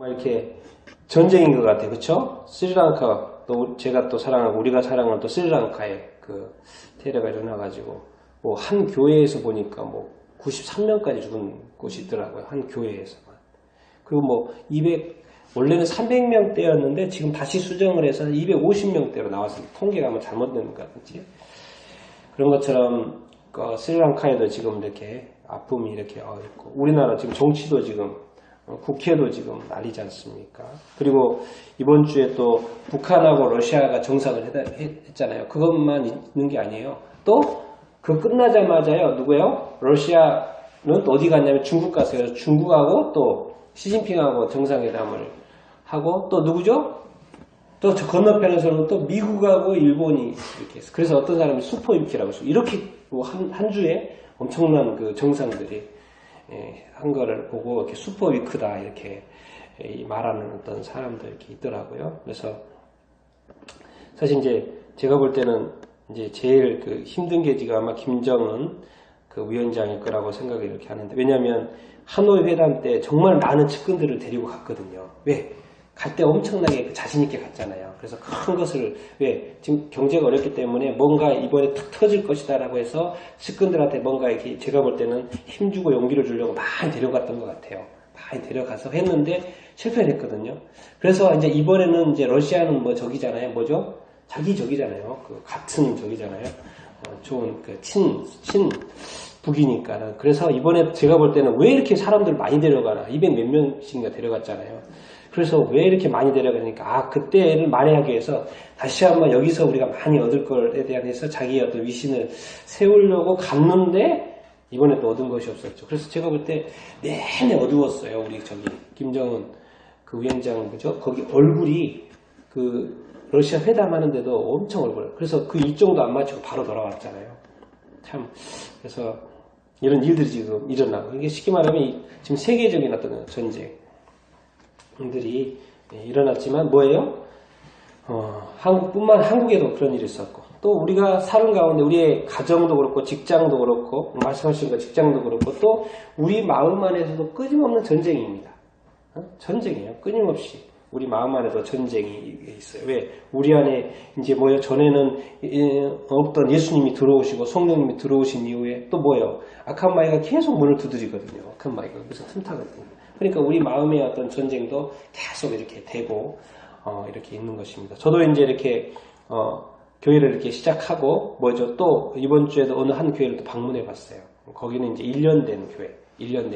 이렇게 전쟁인 것 같아요. 그쵸? 스리랑카, 또 제가 또 사랑하고 우리가 사랑하는 또 스리랑카에 그 테러가 일어나가지고 뭐 한 교회에서 보니까 뭐 93명까지 죽은 곳이 있더라고요. 한 교회에서만. 그리고 뭐 원래는 300명대였는데 지금 다시 수정을 해서 250명대로 나왔습니다. 통계가 뭐 잘못된 것 같은지. 그런 것처럼 스리랑카에도 지금 이렇게 아픔이 이렇게 있고, 우리나라 지금 정치도 지금 국회도 지금 난리지 않습니까? 그리고 이번 주에 또 북한하고 러시아가 정상을 했잖아요. 그것만 있는 게 아니에요. 또 그 끝나자마자요. 누구예요? 러시아는 또 어디 갔냐면 중국 갔어요. 중국하고 또 시진핑하고 정상회담을 하고, 또 누구죠? 또 저 건너편에서는 또 미국하고 일본이 이렇게 했어요. 그래서 어떤 사람이 슈퍼위키라고 했어요. 이렇게 한 주에 엄청난 그 정상들이 한 거를 보고 이렇게 슈퍼위크다 이렇게 말하는 어떤 사람들 이렇게 있더라고요. 그래서 사실 이제 제가 볼 때는 이제 제일 그 힘든 게 지금 아마 김정은 그 위원장일 거라고 생각을 이렇게 하는데, 왜냐하면 하노이 회담 때 정말 많은 측근들을 데리고 갔거든요. 왜? 갈 때 엄청나게 자신 있게 갔잖아요. 그래서 큰 것을, 왜? 지금 경제가 어렵기 때문에 뭔가 이번에 탁 터질 것이다라고 해서 측근들한테 뭔가 이렇게 제가 볼 때는 힘주고 용기를 주려고 많이 데려갔던 것 같아요. 많이 데려가서 했는데 실패를 했거든요. 그래서 이제 이번에는 이제 러시아는 뭐 적이잖아요. 뭐죠? 자기 적이잖아요. 그 같은 적이잖아요. 좋은 그 북이니까는. 그래서 이번에 제가 볼 때는 왜 이렇게 사람들 많이 데려가나? 200 몇 명씩인가 데려갔잖아요. 그래서 왜 이렇게 많이 데려가니까, 그때를 만회하기 위해서 다시 한번 여기서 우리가 많이 얻을 것에 대해서 자기의 어떤 위신을 세우려고 갔는데, 이번에 또 얻은 것이 없었죠. 그래서 제가 볼 때 내내 어두웠어요. 우리 김정은 그 위원장, 그죠? 거기 얼굴이 그 러시아 회담하는데도 엄청 얼굴. 그래서 그 일정도 안 마치고 바로 돌아왔잖아요. 참. 그래서 이런 일들이 지금 일어나고, 이게 쉽게 말하면 지금 세계적인 어떤 전쟁들이 일어났지만 뭐예요? 한국에도 그런 일이 있었고, 또 우리가 사는 가운데 우리의 가정도 그렇고 직장도 그렇고, 말씀하신 거 직장도 그렇고, 또 우리 마음 안에서도 끊임없는 전쟁입니다. 전쟁이에요. 끊임없이 우리 마음 안에도 전쟁이 있어요. 왜? 우리 안에 이제 뭐예요? 전에는 없던 예수님이 들어오시고 성령님이 들어오신 이후에 또 뭐예요? 악한 마귀가 계속 문을 두드리거든요. 악한 마귀가 그래서 틈타거든요. 그러니까 우리 마음의 어떤 전쟁도 계속 이렇게 되고 이렇게 있는 것입니다. 저도 이제 이렇게 교회를 이렇게 시작하고 뭐죠? 또 이번 주에도 어느 한 교회를 또 방문해 봤어요. 거기는 이제 1년 된 교회. 1년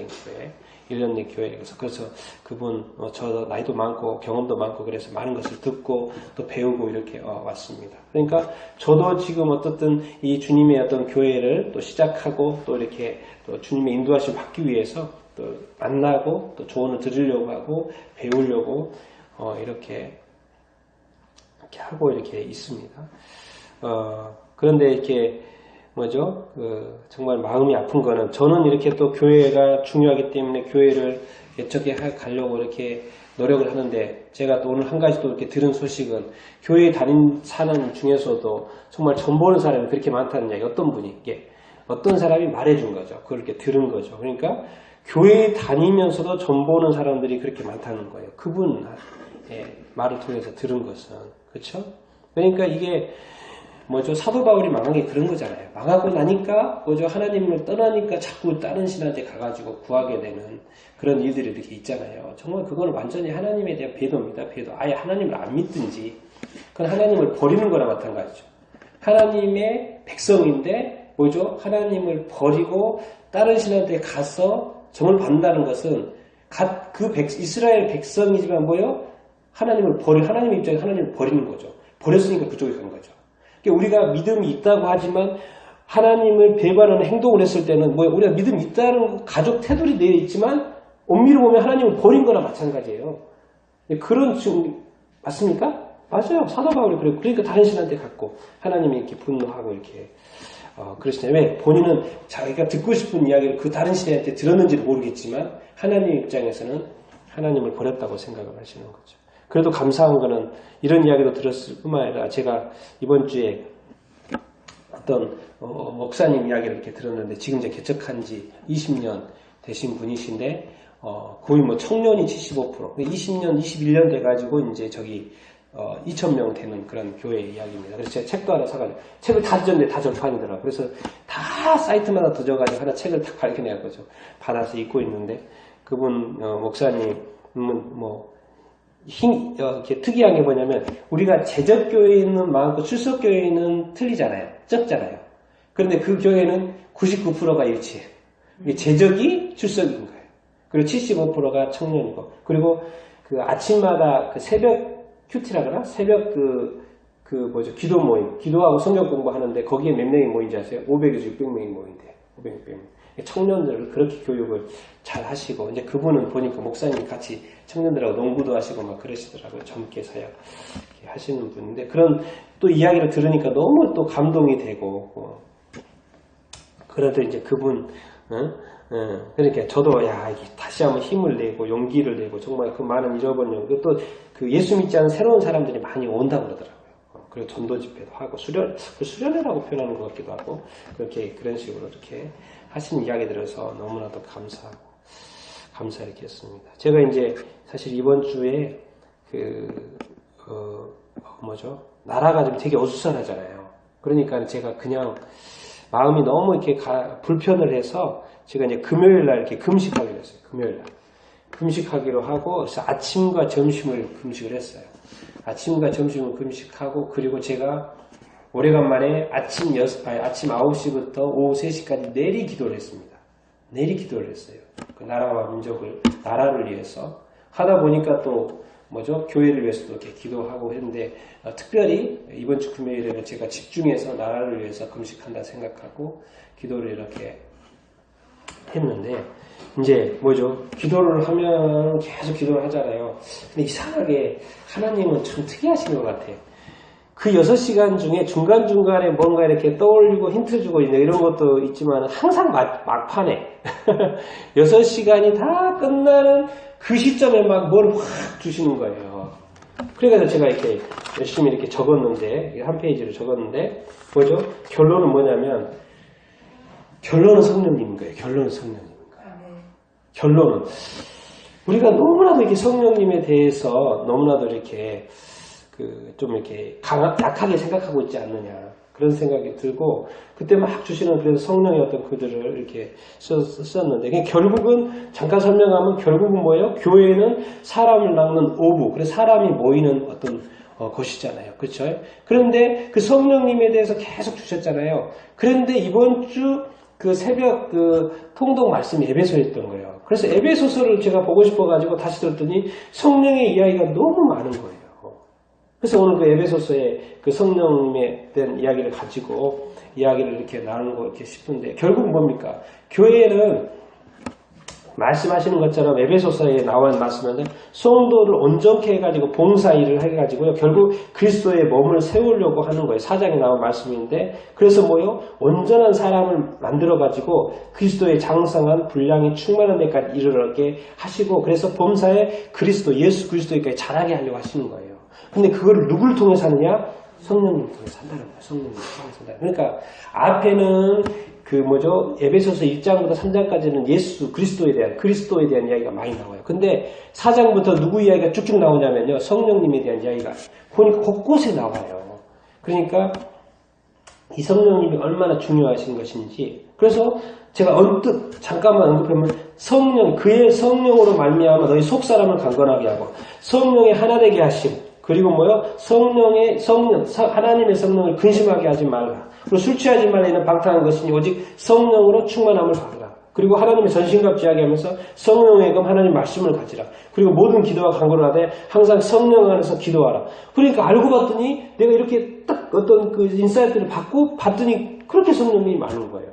된 교회. 그래서 그분, 저 나이도 많고 경험도 많고 그래서 많은 것을 듣고 또 배우고 이렇게 왔습니다. 그러니까 저도 지금 어떻든 이 주님의 어떤 교회를 또 시작하고 또 이렇게 또 주님의 인도하심 받기 위해서 또 만나고 또 조언을 들으려고 하고 배우려고 이렇게 하고 이렇게 있습니다. 그런데 이렇게 뭐죠? 정말 마음이 아픈 거는, 저는 이렇게 또 교회가 중요하기 때문에 교회를 개척해 가려고 이렇게 노력을 하는데, 제가 또 오늘 한 가지 또 이렇게 들은 소식은, 교회에 사는 중에서도 정말 전 보는 사람이 그렇게 많다는 이야기, 어떤 사람이 말해준 거죠. 그걸 이렇게 들은 거죠. 그러니까 교회에 다니면서도 전 보는 사람들이 그렇게 많다는 거예요. 그분 말을 통해서 들은 것은. 그렇죠? 그러니까 이게 뭐죠? 사도 바울이 망한 게 그런 거잖아요. 망하고 나니까 뭐죠? 하나님을 떠나니까 자꾸 다른 신한테 가가지고 구하게 되는 그런 일들이 이렇게 있잖아요. 정말 그건 완전히 하나님에 대한 배도입니다. 배도. 아예 하나님을 안 믿든지, 그건 하나님을 버리는 거나 마찬가지죠. 하나님의 백성인데 뭐죠? 하나님을 버리고 다른 신한테 가서 정을 받는다는 것은 이스라엘 백성이지만 뭐요? 하나님의 입장에서 하나님을 버리는 거죠. 버렸으니까 그쪽에 간 거죠. 우리가 믿음이 있다고 하지만 하나님을 배반하는 행동을 했을 때는 우리가 믿음이 있다는 가족 태도리 되어 있지만 엄밀히 보면 하나님을 버린 거나 마찬가지예요. 맞습니까? 맞아요. 사도 바울이 그래요. 그러니까 다른 신한테 갔고 하나님이 이렇게 분노하고 이렇게 그러시잖아요. 왜? 본인은 자기가 듣고 싶은 이야기를 그 다른 신한테 들었는지도 모르겠지만 하나님 입장에서는 하나님을 버렸다고 생각을 하시는 거죠. 그래도 감사한 거는 이런 이야기도 들었을 뿐만 아니라, 제가 이번 주에 어떤 목사님 이야기를 이렇게 들었는데, 지금 이제 개척한 지 20년 되신 분이신데 거의 뭐 청년이 75%, 20년, 21년 돼가지고 이제 저기 2,000명 되는 그런 교회 이야기입니다. 그래서 제가 책도 하나 사가지고 책을 다 줬는데 다 절판이더라고요. 그래서 다 사이트마다 드져가지고 하나 책을 딱 밝혀내가지고 받아서 읽고 있는데 그분 목사님은 뭐 이렇게 특이한 게 뭐냐면 우리가 제적교회는 많고 출석교회는 틀리잖아요. 적잖아요. 그런데 그 교회는 99%가 일치해요. 제적이 출석인 거예요. 그리고 75%가 청년이고 그리고 그 아침마다 그 새벽 큐티라 그러나? 새벽 뭐죠? 기도 모임. 기도하고 성경 공부하는데 거기에 몇 명이 모인지 아세요? 500에서 600명이 모인대요. 500, 600명. 청년들을 그렇게 교육을 잘 하시고, 이제 그분은 보니까 목사님이 같이 청년들하고 농구도 하시고 막 그러시더라고요. 젊게 사역 하시는 분인데, 그런 또 이야기를 들으니까 너무 또 감동이 되고, 그래도 이제 그분, 그러니까 저도 다시 한번 힘을 내고 용기를 내고 정말 그 많은 잃어버린 또 그 예수 믿지 않은 새로운 사람들이 많이 온다고 그러더라고요. 그리고 전도 집회도 하고 수련회라고 표현하는 것 같기도 하고 그런 식으로 이렇게 하신 이야기 들어서 너무나도 감사하게 했습니다. 제가 이제 사실 이번 주에 나라가 좀 되게 어수선하잖아요. 그러니까 제가 그냥 마음이 너무 이렇게 불편을 해서 제가 이제 금요일 날 이렇게 금식하기로 했어요. 금요일 날. 금식하기로 하고, 그래서 아침과 점심을 금식을 했어요. 아침과 점심을 금식하고, 그리고 제가 오래간만에 아침 9시부터 오후 3시까지 내리 기도를 했습니다. 내리 기도를 했어요. 그 나라와 민족을, 나라를 위해서. 하다 보니까 또, 교회를 위해서도 이렇게 기도하고 했는데, 특별히 이번 주 금요일에는 제가 집중해서 나라를 위해서 금식한다 생각하고, 기도를 이렇게 했는데, 이제 기도를 하면 계속 기도를 하잖아요. 근데 이상하게 하나님은 참 특이하신 것 같아요. 그 6시간 중에 중간중간에 뭔가 이렇게 떠올리고 힌트 주고 있는 이런 것도 있지만 항상 막판에 6시간이 다 끝나는 그 시점에 막 뭘 확 주시는 거예요. 그래서 제가 이렇게 열심히 이렇게 적었는데, 한 페이지를 적었는데, 결론은 뭐냐면, 결론은 성령님인 거예요. 결론은 성령님인 거예요. 결론은 우리가 너무나도 이렇게 성령님에 대해서 너무나도 이렇게 좀 이렇게 약하게 생각하고 있지 않느냐 그런 생각이 들고 그때 막 주시는 그래서 성령의 어떤 그들을 이렇게 썼는데 결국은 잠깐 설명하면 결국은 뭐예요? 교회는 사람을 낳는 오부 그래서 사람이 모이는 어떤 곳이잖아요. 그렇죠? 그런데 그 성령님에 대해서 계속 주셨잖아요. 그런데 이번 주 그 새벽 통독 말씀이 에베소였던 거예요. 그래서 에베소서를 제가 보고 싶어가지고 다시 들었더니 성령의 이야기가 너무 많은 거예요. 그래서 오늘 그 에베소서의 그 성령님에 대한 이야기를 가지고 이야기를 이렇게 나누고 이렇게 싶은데 결국 뭡니까? 교회는 말씀하시는 것처럼 에베소서에 나와 있는 말씀은 성도를 온전케 해가지고 봉사 일을 해가지고요. 결국 그리스도의 몸을 세우려고 하는 거예요. 4장에 나온 말씀인데 그래서 온전한 사람을 만들어가지고 그리스도의 장성한 분량이 충만한 데까지 이르게 하시고 그래서 범사에 예수 그리스도에까지 자라게 하려고 하시는 거예요. 근데 그거를 누구를 통해서 하느냐? 성령님을 통해서 한다는 거예요. 성령님을 통해서 한다. 그러니까 앞에는 에베소서 1장부터 3장까지는 예수, 그리스도에 대한 이야기가 많이 나와요. 근데 4장부터 누구 이야기가 쭉쭉 나오냐면요. 성령님에 대한 이야기가 보니까 곳곳에 나와요. 그러니까 이 성령님이 얼마나 중요하신 것인지. 그래서 제가 언뜻 잠깐만 언급하면 그의 성령으로 말미암아 너희 속사람을 강건하게 하고 성령의 하나 되게 하심. 그리고 하나님의 성령을 근심하게 하지 말라. 그리고 술 취하지 말라 이는 방탕한 것이니 오직 성령으로 충만함을 받으라. 그리고 하나님의 전신갑 지하게 하면서 성령의 검 하나님 말씀을 가지라. 그리고 모든 기도와 간구를 하되 항상 성령 안에서 기도하라. 그러니까 알고 봤더니 내가 이렇게 딱 어떤 그 인사이트를 봤더니 그렇게 성령님이 많은 거예요.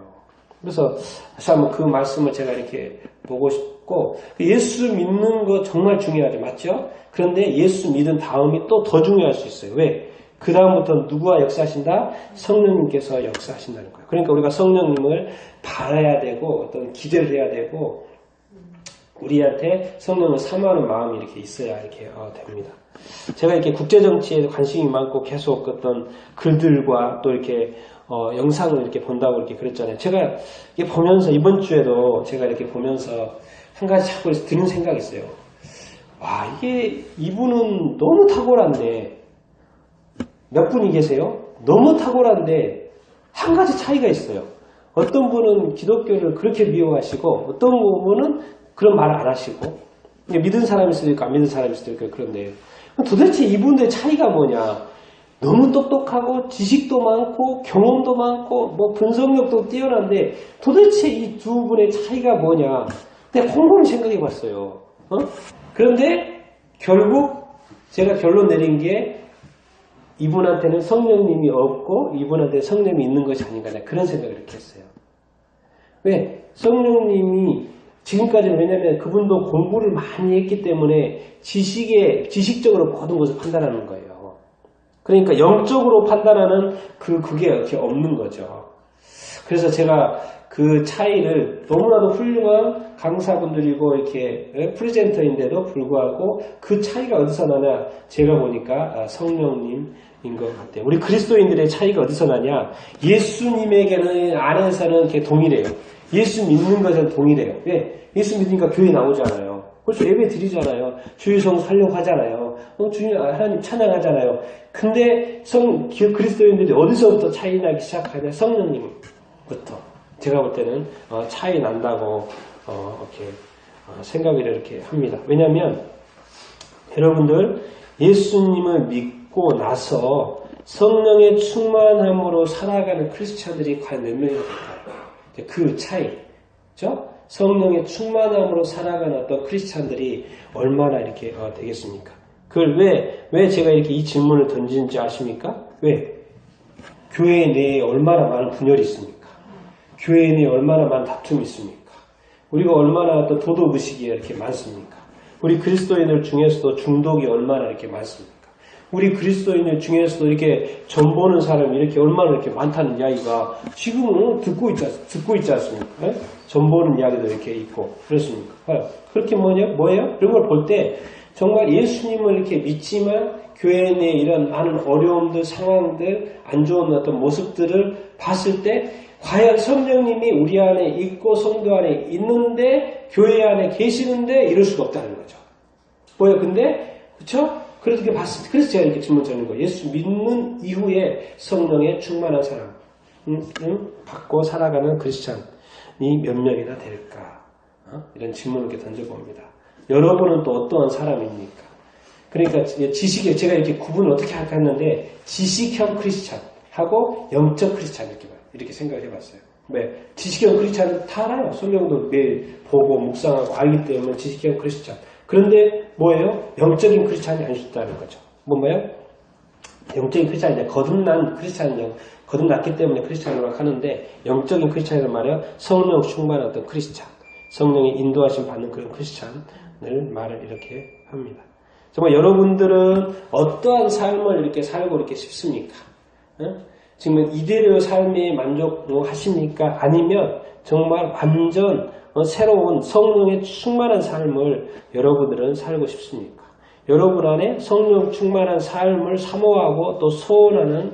그래서 다시 한번 그 말씀을 제가 이렇게 보고 싶고 예수 믿는 거 정말 중요하죠. 맞죠? 그런데 예수 믿은 다음이 또 더 중요할 수 있어요. 왜? 그 다음부터 누구와 역사하신다? 성령님께서 역사하신다는 거예요. 그러니까 우리가 성령님을 바라야 되고 어떤 기대를 해야 되고 우리한테 성령을 사모하는 마음이 이렇게 있어야 이렇게 됩니다. 제가 이렇게 국제정치에 관심이 많고 계속 어떤 글들과 또 이렇게 영상을 이렇게 본다고 이렇게 그랬잖아요. 제가 이게 보면서 이번 주에도 제가 이렇게 보면서 한 가지 자꾸 드는 생각이 있어요. 와, 이분은 너무 탁월한데, 몇 분이 계세요? 너무 탁월한데, 한 가지 차이가 있어요. 어떤 분은 기독교를 그렇게 미워하시고, 어떤 분은 그런 말을 안 하시고, 믿은 사람일 수도 있고, 안 믿은 사람일 수도 있고, 그런데, 도대체 이분들의 차이가 뭐냐? 너무 똑똑하고, 지식도 많고, 경험도 많고, 뭐 분석력도 뛰어난데, 도대체 이 두 분의 차이가 뭐냐? 내가 곰곰이 생각해 봤어요. 그런데, 결국, 제가 결론 내린 게, 이분한테는 성령님이 없고 이분한테 성령님이 있는 것이 아닌가 그런 생각을 이렇게 했어요. 왜? 성령님이 지금까지는 왜냐하면 그분도 공부를 많이 했기 때문에 지식적으로 모든 것을 판단하는 거예요. 그러니까 영적으로 판단하는 그게 이렇게 없는 거죠. 그래서 제가 그 차이를 너무나도 훌륭한 강사분들이고 이렇게 프리젠터인데도 불구하고 그 차이가 어디서 나냐 제가 보니까 성령님인 것 같아요. 우리 그리스도인들의 차이가 어디서 나냐 예수님에게는 안에서는 이렇게 동일해요. 예수 믿는 것은 동일해요. 왜? 예수 믿으니까 교회 나오잖아요. 그래서 예배 드리잖아요. 주일성 하려고 하잖아요. 주님 하나님 찬양하잖아요. 근데 그리스도인들이 어디서부터 차이 나기 시작하냐 성령님부터. 제가 볼 때는 차이 난다고 이렇게 생각을 이렇게 합니다. 왜냐하면 여러분들 예수님을 믿고 나서 성령의 충만함으로 살아가는 크리스찬들이 과연 몇 명이 될까요? 그 차이죠. 성령의 충만함으로 살아가는 어떤 크리스찬들이 얼마나 이렇게 되겠습니까? 그걸 왜 제가 이렇게 이 질문을 던지는지 아십니까? 왜? 교회 내에 얼마나 많은 분열이 있습니까? 교회 내에 얼마나 많은 다툼이 있습니까? 우리가 얼마나 또 도덕의식이 이렇게 많습니까? 우리 그리스도인들 중에서도 중독이 얼마나 이렇게 많습니까? 우리 그리스도인들 중에서도 이렇게 전보는 사람이 이렇게 얼마나 이렇게 많다는 이야기가 지금은 듣고 있지 않습니까? 네? 전보는 이야기도 이렇게 있고 그렇습니까? 그렇게 뭐예요? 이런 걸 볼 때 정말 예수님을 이렇게 믿지만 교회 내에 이런 많은 어려움들, 상황들, 안 좋은 어떤 모습들을 봤을 때 과연 성령님이 우리 안에 있고 성도 안에 있는데 교회 안에 계시는데 이럴 수가 없다는 거죠. 근데 그렇죠? 그래서 제가 이렇게 질문 드리는 거예요. 예수 믿는 이후에 성령의 충만한 사람 받고 살아가는 크리스찬이 몇 명이나 될까? 이런 질문을 이렇게 던져봅니다. 여러분은 또 어떠한 사람입니까? 그러니까 지식에 제가 이렇게 구분을 어떻게 할까 했는데 지식형 크리스찬하고 영적 크리스찬 이렇게 생각을 해봤어요. 왜? 지식형 크리스찬은 다 알아요. 성경도 매일 보고 묵상하고 알기 때문에 지식형 크리스찬. 그런데 뭐예요? 영적인 크리스찬이 아닐 수 있다는 거죠. 뭔가요? 영적인 크리스찬이 거듭난 크리스찬이요. 거듭났기 때문에 크리스찬이라고 하는데 영적인 크리스찬이란 말이에요. 성령 충만한 어떤 크리스찬. 성령의 인도하심 받는 그런 크리스찬을 말을 이렇게 합니다. 정말 여러분들은 어떠한 삶을 이렇게 살고 이렇게 싶습니까? 지금 이대로의 삶에 만족하십니까? 아니면 정말 완전 새로운 성령의 충만한 삶을 여러분들은 살고 싶습니까? 여러분 안에 성령 충만한 삶을 사모하고 또 소원하는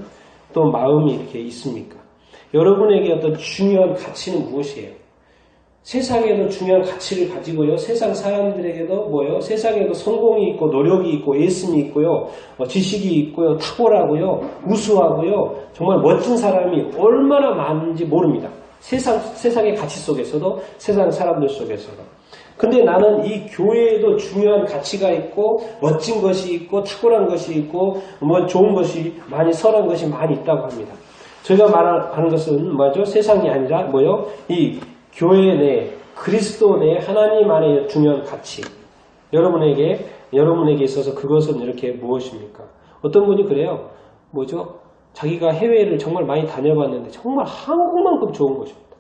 또 마음이 이렇게 있습니까? 여러분에게 어떤 중요한 가치는 무엇이에요? 세상에도 중요한 가치를 가지고요. 세상 사람들에게도 세상에도 성공이 있고 노력이 있고 예쁨이 있고요. 지식이 있고요. 탁월하고요. 우수하고요. 정말 멋진 사람이 얼마나 많은지 모릅니다. 세상의 가치 속에서도 세상 사람들 속에서도. 근데 나는 이 교회에도 중요한 가치가 있고 멋진 것이 있고 탁월한 것이 있고 좋은 것이 많이 선한 것이 많이 있다고 합니다. 제가 말하는 것은 뭐죠? 세상이 아니라 이 교회 내 그리스도 내 하나님 안에 중요한 가치. 여러분에게 있어서 그것은 이렇게 무엇입니까? 어떤 분이 그래요. 자기가 해외를 정말 많이 다녀봤는데 정말 한국만큼 좋은 곳이 없다.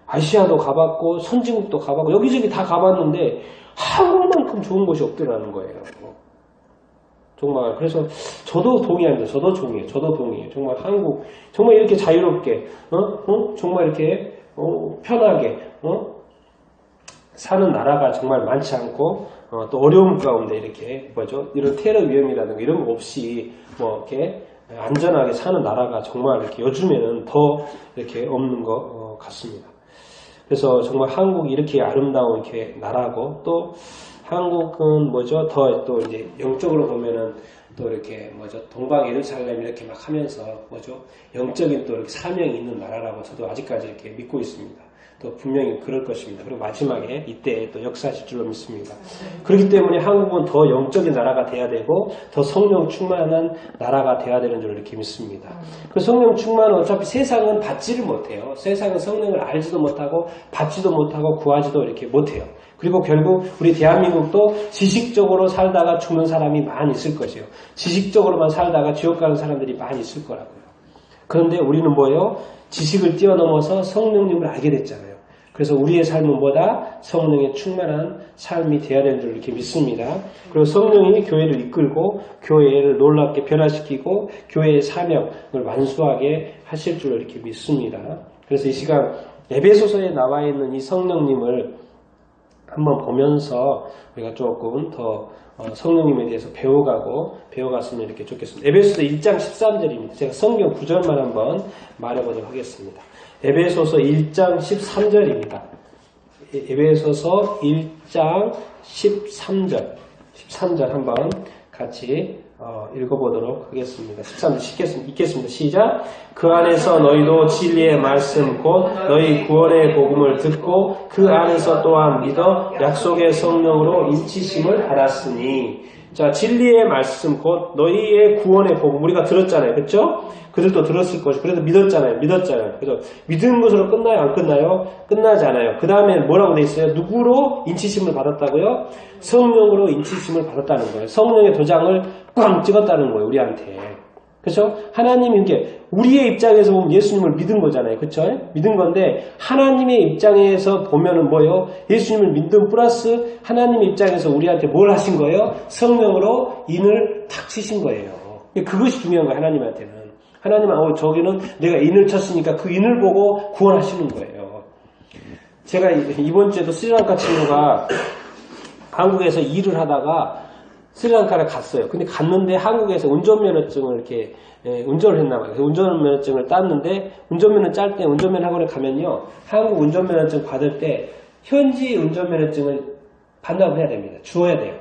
아시아도 가봤고 선진국도 가봤고 여기저기 다 가봤는데 한국만큼 좋은 곳이 없더라는 거예요. 정말 그래서 저도 동의합니다. 저도 동의해요. 정말 한국 정말 이렇게 자유롭게 정말 이렇게 편하게 사는 나라가 정말 많지 않고 또 어려움 가운데 이렇게 이런 테러 위험이라든가 이런 거 없이 이렇게 안전하게 사는 나라가 정말 이렇게 요즘에는 더 이렇게 없는 것 같습니다. 그래서 정말 한국이 이렇게 아름다운 이렇게 나라고 또 한국은 뭐죠? 더 또 이제 영적으로 보면은 또 이렇게 뭐죠? 동방 예루살렘 이렇게 막 하면서 뭐죠? 영적인 또 이렇게 사명이 있는 나라라고 저도 아직까지 이렇게 믿고 있습니다. 또 분명히 그럴 것입니다. 그리고 마지막에 이때 또 역사하실 줄로 믿습니다. 그렇기 때문에 한국은 더 영적인 나라가 돼야 되고 더 성령 충만한 나라가 돼야 되는 줄 이렇게 믿습니다. 그 성령 충만은 어차피 세상은 받지를 못해요. 세상은 성령을 알지도 못하고 받지도 못하고 구하지도 이렇게 못해요. 그리고 결국 우리 대한민국도 지식적으로 살다가 죽는 사람이 많이 있을 것이에요. 지식적으로만 살다가 지옥 가는 사람들이 많이 있을 거라고요. 그런데 우리는 뭐예요? 지식을 뛰어넘어서 성령님을 알게 됐잖아요. 그래서 우리의 삶은 뭐다? 성령의 충만한 삶이 되어야 되는 줄 이렇게 믿습니다. 그리고 성령이 교회를 이끌고 교회를 놀랍게 변화시키고 교회의 사명을 완수하게 하실 줄 이렇게 믿습니다. 그래서 이 시간 에베소서에 나와 있는 이 성령님을 한번 보면서 우리가 조금 더 성령님에 대해서 배워갔으면 이렇게 좋겠습니다. 에베소서 1장 13절입니다. 제가 성경 구절만 한번 말해보도록 하겠습니다. 에베소서 1장 13절입니다. 에베소서 1장 13절 한번 같이 읽어보도록 하겠습니다. 13절 읽겠습니다. 시작. 그 안에서 너희도 진리의 말씀 곧 너희 구원의 복음을 듣고 그 안에서 또한 믿어 약속의 성령으로 인치심을 받았으니. 자, 진리의 말씀 곧 너희의 구원의 복음 우리가 들었잖아요. 그렇죠? 그들도 들었을 것이고 그래도 믿었잖아요. 그래서 믿은 것으로 끝나요? 안 끝나요? 끝나지 않아요. 그 다음에 뭐라고 돼 있어요? 누구로 인치심을 받았다고요? 성령으로 인치심을 받았다는 거예요. 성령의 도장을 꽝 찍었다는 거예요. 우리한테. 그렇죠? 하나님이 이게 우리의 입장에서 보면 예수님을 믿은 거잖아요. 그렇죠? 믿은 건데 하나님의 입장에서 보면은 뭐예요? 예수님을 믿음 플러스 하나님의 입장에서 우리한테 뭘 하신 거예요? 성령으로 인을 탁 치신 거예요. 그것이 중요한 거예요. 하나님한테는. 하나님은 저기는 내가 인을 쳤으니까 그 인을 보고 구원하시는 거예요. 제가 이번 주에도 스리랑카 친구가 한국에서 일을 하다가 스리랑카를 갔어요. 근데 갔는데 한국에서 운전면허증을 이렇게 운전을 했나 봐요. 그래서 운전면허증을 땄는데 운전면허 짤 때 운전면 학원에 가면요. 한국 운전면허증 받을 때 현지 운전면허증을 반납을 해야 됩니다. 주어야 돼요.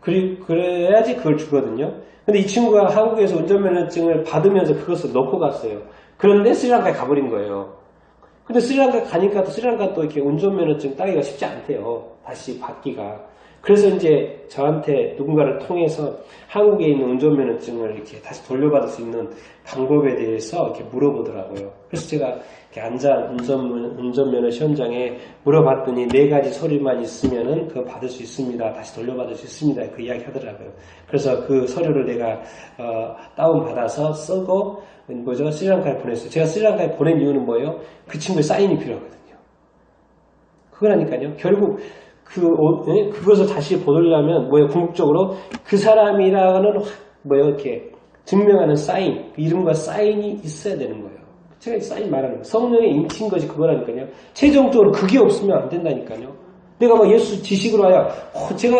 그래야지 그걸 주거든요. 근데 이 친구가 한국에서 운전면허증을 받으면서 그것을 넣고 갔어요. 그런데 스리랑카에 가버린 거예요. 근데 스리랑카 가니까 또 스리랑카 또 이렇게 운전면허증 따기가 쉽지 않대요. 다시 받기가. 그래서 이제 저한테 누군가를 통해서 한국에 있는 운전면허증을 이렇게 다시 돌려받을 수 있는 방법에 대해서 이렇게 물어보더라고요. 그래서 제가 이렇게 앉아 운전면허 시험장에 물어봤더니 4가지 서류만 있으면은 그거 받을 수 있습니다. 다시 돌려받을 수 있습니다. 그 이야기 하더라고요. 그래서 그 서류를 내가 다운받아서 쓰고 스리랑카에 보냈어요. 제가 스리랑카에 보낸 이유는 뭐예요? 그 친구의 사인이 필요하거든요. 그거라니까요. 결국 그것을 다시 보려면 궁극적으로 그 사람이라는 이렇게 증명하는 사인, 이름과 사인이 있어야 되는 거예요. 제가 이 사인 말하는 거예요. 성령의 인친 것이 그거라니까요. 최종적으로 그게 없으면 안 된다니까요. 내가 예수 지식으로 하여 제가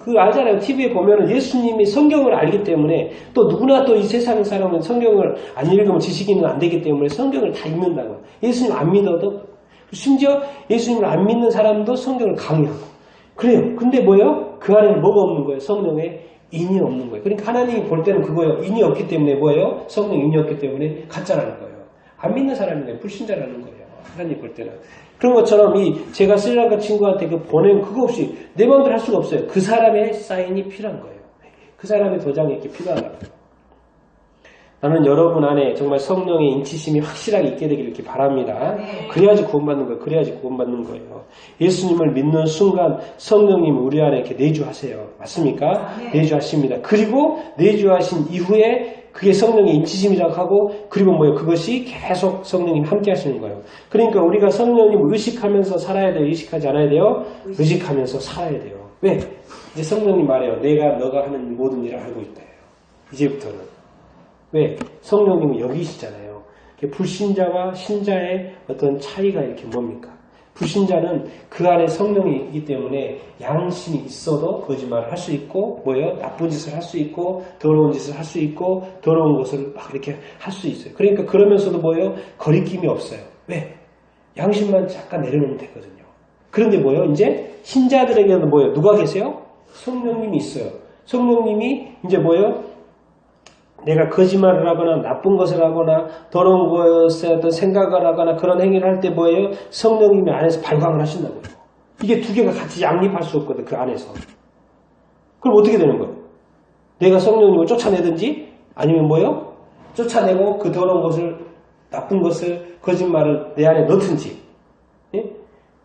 알잖아요. TV에 보면은 예수님이 성경을 알기 때문에 또 누구나 또 이 세상 사람은 성경을 안 읽으면 지식인은 안 되기 때문에 성경을 다 읽는다고요. 예수님 안 믿어도 심지어 예수님을 안 믿는 사람도 성경을 강의하고 그래요. 근데 뭐예요? 그 안에는 뭐가 없는 거예요? 성령의 인이 없는 거예요. 그러니까 하나님이 볼 때는 그거예요. 인이 없기 때문에 뭐예요? 성령 인이 없기 때문에 가짜라는 거예요. 안 믿는 사람인 거예요. 불신자라는 거예요. 하나님 볼 때는. 그런 것처럼 제가 스리랑카 친구한테 보낸 그거 없이 내 마음대로 할 수가 없어요. 그 사람의 사인이 필요한 거예요. 그 사람의 도장이 이렇게 필요하다고요. 나는 여러분 안에 정말 성령의 인치심이 확실하게 있게 되기를 이렇게 바랍니다. 그래야지 구원받는 거예요. 그래야지 구원받는 거예요. 예수님을 믿는 순간 성령님 우리 안에 이렇게 내주하세요. 맞습니까? 내주하십니다. 그리고 내주하신 이후에 그게 성령의 인치심이라고 하고 그리고 그것이 계속 성령님 함께 하시는 거예요. 그러니까 우리가 성령님을 의식하면서 살아야 돼요? 의식하지 않아야 돼요? 의식하면서 살아야 돼요. 왜? 이제 성령님 말해요. 너가 하는 모든 일을 알고 있다. 이제부터는. 왜? 성령님은 여기시잖아요. 불신자와 신자의 어떤 차이가 이렇게 뭡니까? 불신자는 그 안에 성령이 있기 때문에 양심이 있어도 거짓말을 할 수 있고 나쁜 짓을 할 수 있고 더러운 짓을 할 수 있고 더러운 것을 막 이렇게 할 수 있어요. 그러니까 그러면서도 거리낌이 없어요. 왜? 양심만 잠깐 내려놓으면 되거든요. 그런데 뭐예요? 이제 신자들에게는 뭐예요? 누가 계세요? 성령님이 있어요. 성령님이 이제 뭐예요? 내가 거짓말을 하거나 나쁜 것을 하거나 더러운 것에 어떤 생각을 하거나 그런 행위를 할 때 뭐예요? 성령님이 안에서 발광을 하신다고요. 이게 두 개가 같이 양립할 수 없거든, 그 안에서. 그럼 어떻게 되는 거예요? 내가 성령님을 쫓아내든지 아니면 뭐예요? 쫓아내고 그 더러운 것을, 나쁜 것을, 거짓말을 내 안에 넣든지. 예?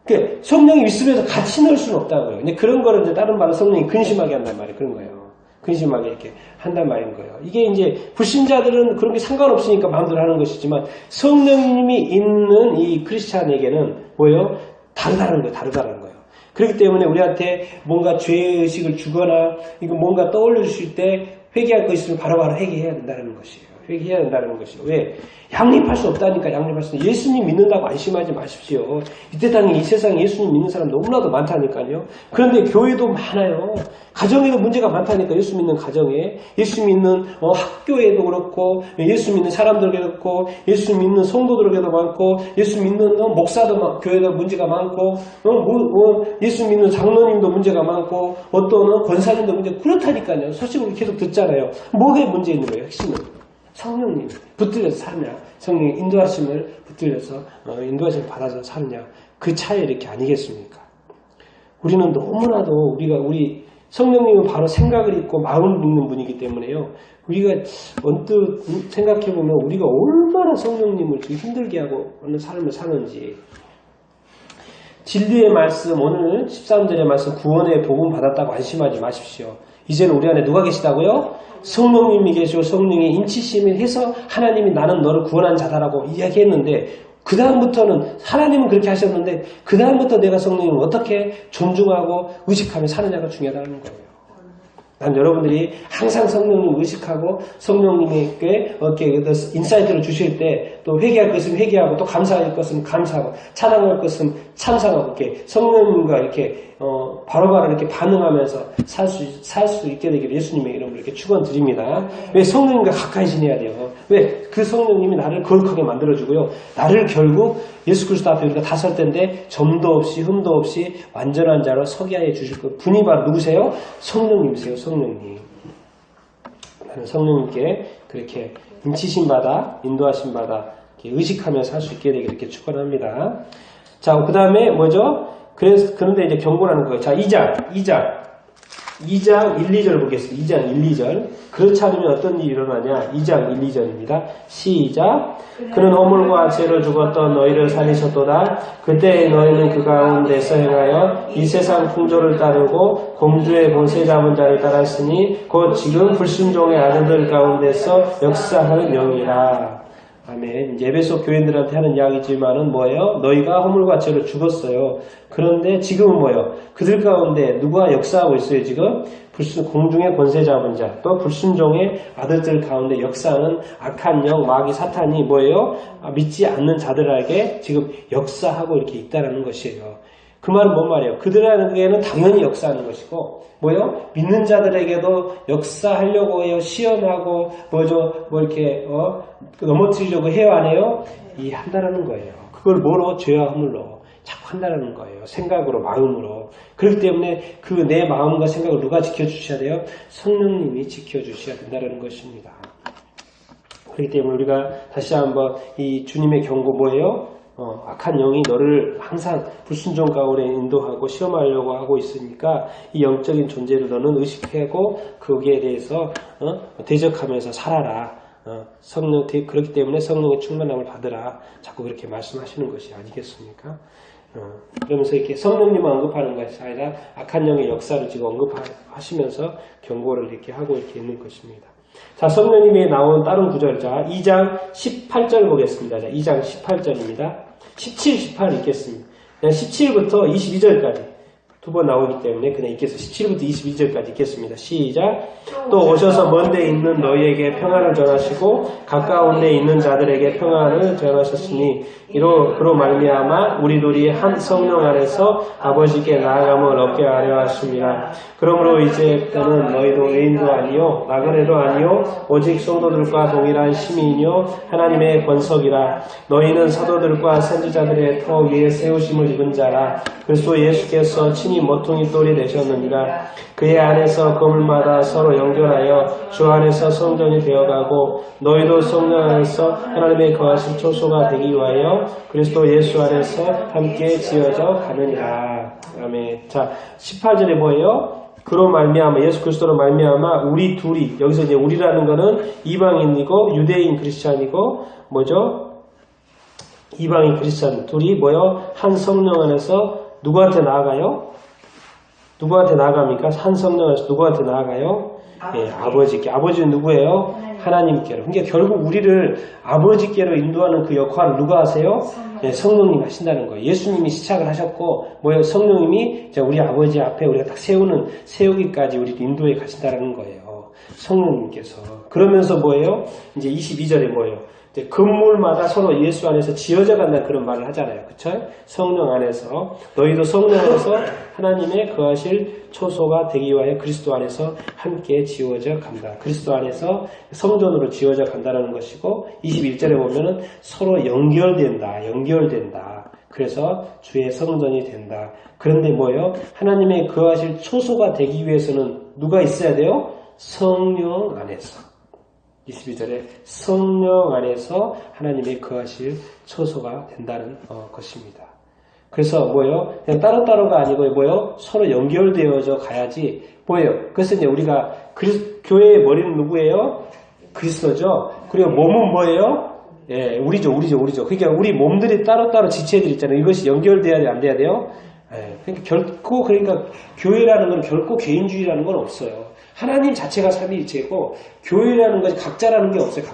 그러니까 성령이 있으면서 같이 넣을 수는 없다고요. 근데 그런 거를 이제 다른 말은 성령이 근심하게 한단 말이에요. 그런 거예요. 근심하게 이렇게 한단 말인 거예요. 이게 이제 불신자들은 그런 게 상관없으니까 마음대로 하는 것이지만 성령님이 있는 이 크리스찬에게는 뭐예요? 다르다는 거예요. 다르다는 거예요. 그렇기 때문에 우리한테 뭔가 죄의식을 주거나 이거 뭔가 떠올려 주실 때 회개할 거 있으면 바로바로 회개해야 된다는 것이에요. 회개해야 된다는 것이에요. 왜? 양립할 수 없다니까. 양립할 수 없다. 예수님 믿는다고 안심하지 마십시오. 이때 당에 이 세상에 예수님 믿는 사람 너무나도 많다니까요. 그런데 교회도 많아요. 가정에도 문제가 많다니까. 예수 믿는 가정에. 예수 믿는 학교에도 그렇고 예수 믿는 사람들에게도 그렇고 예수 믿는 성도들에게도 많고 예수 믿는 목사도 교회도 문제가 많고 예수 믿는 장로님도 문제가 많고 어떤 권사님도 문제가 그렇다니까요. 소식을 계속 듣잖아요. 뭐에 문제 있는 거예요? 핵심은. 성령님 붙들려서 사느냐, 성령의 인도하심을 붙들려서 인도하심을 받아서 사느냐, 그 차이 이렇게 아니겠습니까? 우리는 너무나도 우리 성령님은 바로 생각을 읽고 마음을 읽는 분이기 때문에요. 우리가 언뜻 생각해 보면 우리가 얼마나 성령님을 힘들게 하고 어느 삶을 사는지. 진리의 말씀, 오늘 13절의 말씀, 구원의 복음 받았다고 안심하지 마십시오. 이제는 우리 안에 누가 계시다고요? 성령님이 계시고 성령이 인치심을 해서 하나님이 나는 너를 구원한 자다라고 이야기했는데 그 다음부터는 하나님은 그렇게 하셨는데 그 다음부터 내가 성령님을 어떻게 존중하고 의식하며 사느냐가 중요하다는 거예요. 난 여러분들이 항상 성령님을 의식하고 성령님에게 이렇게 인사이트를 주실 때 또 회개할 것은 회개하고 또 감사할 것은 감사하고 찬양할 것은 찬양하고 이렇게 성령님과 이렇게 바로바로 이렇게 반응하면서 살 수 있게 되기를 예수님의 이름으로 이렇게 축원드립니다. 왜 성령님과 가까이 지내야 돼요? 왜? 그 성령님이 나를 거룩하게 만들어주고요. 나를 결국 예수 그리스도 앞에 우리가 다 설 텐데 점도 없이 흠도 없이 완전한 자로 서게 하여 주실 것. 분이 바로 누구세요? 성령님이세요. 성령님. 나는 성령님께 그렇게 인치심 받아 인도하심 받아 의식하며 살 수 있게 되게 이렇게 축원합니다. 자, 그 다음에 뭐죠? 그런데 이제 경고라는 거예요. 자, 2장 1, 2절 보겠습니다. 2장 1, 2절. 그렇지 않으면 어떤 일이 일어나냐? 2장 1, 2절입니다. 시작. 그는 허물과 죄로 죽었던 너희를 살리셨도다. 그때 너희는 그 가운데서 행하여 이 세상 풍조를 따르고 공주의 권세 잡은 자를 따랐으니 곧 지금 불순종의 아들들 가운데서 역사하는 영이라. 아멘. 이제 에베소 교인들한테 하는 이야기지만은 뭐예요? 너희가 허물과 죄로 죽었어요. 그런데 지금은 뭐예요? 그들 가운데 누가 역사하고 있어요, 지금? 공중의 권세 잡은 자, 또 불순종의 아들들 가운데 역사하는 악한 영, 마귀, 사탄이 뭐예요? 믿지 않는 자들에게 지금 역사하고 이렇게 있다는 것이에요. 그 말은 뭔 말이에요? 그들에게는 당연히 역사하는 것이고, 뭐요? 믿는 자들에게도 역사하려고 해요. 시험하고, 이렇게, 넘어뜨리려고 해요, 안 해요? 한다라는 거예요. 그걸 뭐로? 죄와 허물로 자꾸 한다라는 거예요. 생각으로, 마음으로. 그렇기 때문에 그 내 마음과 생각을 누가 지켜주셔야 돼요? 성령님이 지켜주셔야 된다는 것입니다. 그렇기 때문에 우리가 다시 한번 이 주님의 경고 뭐예요? 악한 영이 너를 항상 불순종 가운데 인도하고 시험하려고 하고 있으니까 이 영적인 존재를 너는 의식하고 거기에 대해서 대적하면서 살아라. 그렇기 때문에 성령의 충만함을 받으라. 자꾸 그렇게 말씀하시는 것이 아니겠습니까? 그러면서 이렇게 성령님을 언급하는 것이 아니라 악한 영의 역사를 지금 언급하시면서 경고를 이렇게 하고 이렇게 있는 것입니다. 자, 성령님이 나온 다른 구절, 자, 2장 18절 보겠습니다. 자, 2장 18절입니다. 17, 18 읽겠습니다. 17부터 22절까지. 두 번 나오기 때문에 그냥 읽겠습니다. 17부터 22절까지 읽겠습니다. 시작. 또 오셔서 먼 데 있는 너희에게 평안을 전하시고 가까운 데 있는 자들에게 평안을 전하셨으니 그로 말미암아 우리들이 한 성령 안에서 아버지께 나아감을 얻게 하려 하십니다. 그러므로 이제는 너희도 외인도 아니요 나그네도 아니요 오직 성도들과 동일한 시민이요 하나님의 권석이라. 너희는 사도들과 선지자들의 터 위에 세우심을 입은 자라. 그리스도 예수께서 친히 모퉁이 돌이 되셨느니라. 그의 안에서 건물마다 서로 연결하여 주 안에서 성전이 되어가고 너희도 성령 안에서 하나님의 거하신 초소가 되기 위하여 그리스도 예수 안에서 함께 지어져 가느니라. 아멘. 자, 18절에 뭐예요? 그로 말미암아 예수 그리스도로 말미암아 우리 둘이, 여기서 이제 우리라는 거는 이방인이고 유대인 크리스찬이고 뭐죠? 이방인 크리스찬 둘이 뭐요? 한 성령 안에서 누구한테 나아가요? 누구한테 나아갑니까? 한 성령 안에서 누구한테 나아가요? 예, 아버지께. 아버지는 누구예요? 하나님께로. 그러니까 결국 우리를 아버지께로 인도하는 그 역할을 누가 하세요? 예, 성령님이 하신다는 거예요. 예수님이 시작을 하셨고 뭐예요? 성령님이 우리 아버지 앞에 우리가 딱 세우기까지 우리 인도해 가신다는 거예요. 성령님께서. 그러면서 뭐예요? 이제 22절에 뭐예요? 이제 건물마다 서로 예수 안에서 지어져 간다는 그런 말을 하잖아요. 그쵸? 성령 안에서. 너희도 성령 안에서 하나님의 거하실 초소가 되기 위하여 그리스도 안에서 함께 지어져 간다. 그리스도 안에서 성전으로 지어져 간다는 것이고 21절에 보면은 서로 연결된다. 그래서 주의 성전이 된다. 그런데 뭐예요? 하나님의 거하실 초소가 되기 위해서는 누가 있어야 돼요? 성령 안에서. 22절에 성령 안에서 하나님의 거하실 초소가 된다는 것입니다. 그래서 뭐예요? 그냥 따로따로가 아니고 뭐예요? 서로 연결되어져 가야지 뭐예요? 그래서 이제 우리가 교회의 머리는 누구예요? 그리스도죠. 그리고 몸은 뭐예요? 예, 우리죠. 그러니까 우리 몸들이 따로따로 지체들이 있잖아요. 이것이 연결돼야 돼, 안 돼야 돼요? 예, 그러니까 교회라는 건 결코 개인주의라는 건 없어요. 하나님 자체가 삼위일체고 교회라는 것이 각자라는 게 없어요.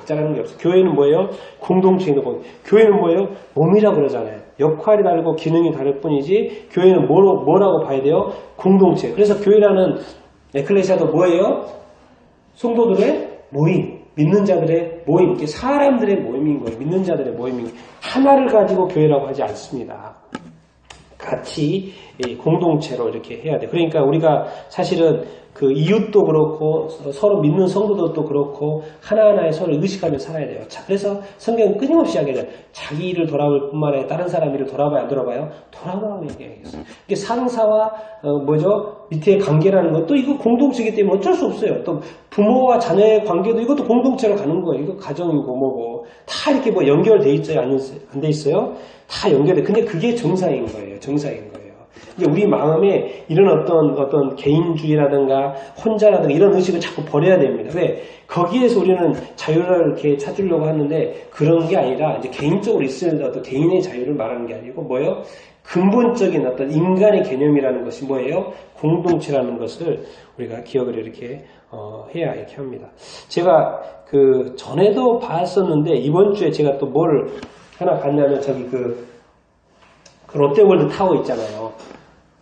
교회는 뭐예요? 공동체인 거고. 교회는 뭐예요? 몸이라고 그러잖아요. 역할이 다르고 기능이 다를 뿐이지 교회는 뭐라고 봐야 돼요? 공동체. 그래서 교회라는 에클레시아도 뭐예요? 성도들의 모임, 믿는 자들의 모임, 사람들의 모임인 거예요. 믿는 자들의 모임인 거예요. 하나를 가지고 교회라고 하지 않습니다. 같이 공동체로 이렇게 해야 돼. 그러니까 우리가 사실은 그 이웃도 그렇고 서로 믿는 성도들도 그렇고 하나하나에 서로 의식하며 살아야 돼요. 자, 그래서 성경은 끊임없이 하게 자기 일을 돌아볼 뿐만 아니라 다른 사람 일을 돌아봐요, 안 돌아봐요? 돌아봐요, 얘기하겠어요. 이게 상사와 밑에 관계라는 것도 이거 공동체이기 때문에 어쩔 수 없어요. 또 부모와 자녀의 관계도 이것도 공동체로 가는 거예요. 이거 가정이고 뭐고 다 이렇게 연결돼 있어요, 안 돼 있어요? 다 연결돼. 근데 그게 정상인 거예요. 이제 우리 마음에 이런 어떤 개인주의라든가 혼자라든가 이런 의식을 자꾸 버려야 됩니다. 왜? 거기에서 우리는 자유를 이렇게 찾으려고 하는데 그런 게 아니라 이제 개인적으로 있을 어떤 개인의 자유를 말하는 게 아니고 뭐예요? 근본적인 어떤 인간의 개념이라는 것이 뭐예요? 공동체라는 것을 우리가 기억을 이렇게 해야 이렇게 합니다. 제가 그 전에도 봤었는데 이번 주에 제가 또 뭘 하나 봤냐면 저기 그 롯데월드 타워 있잖아요.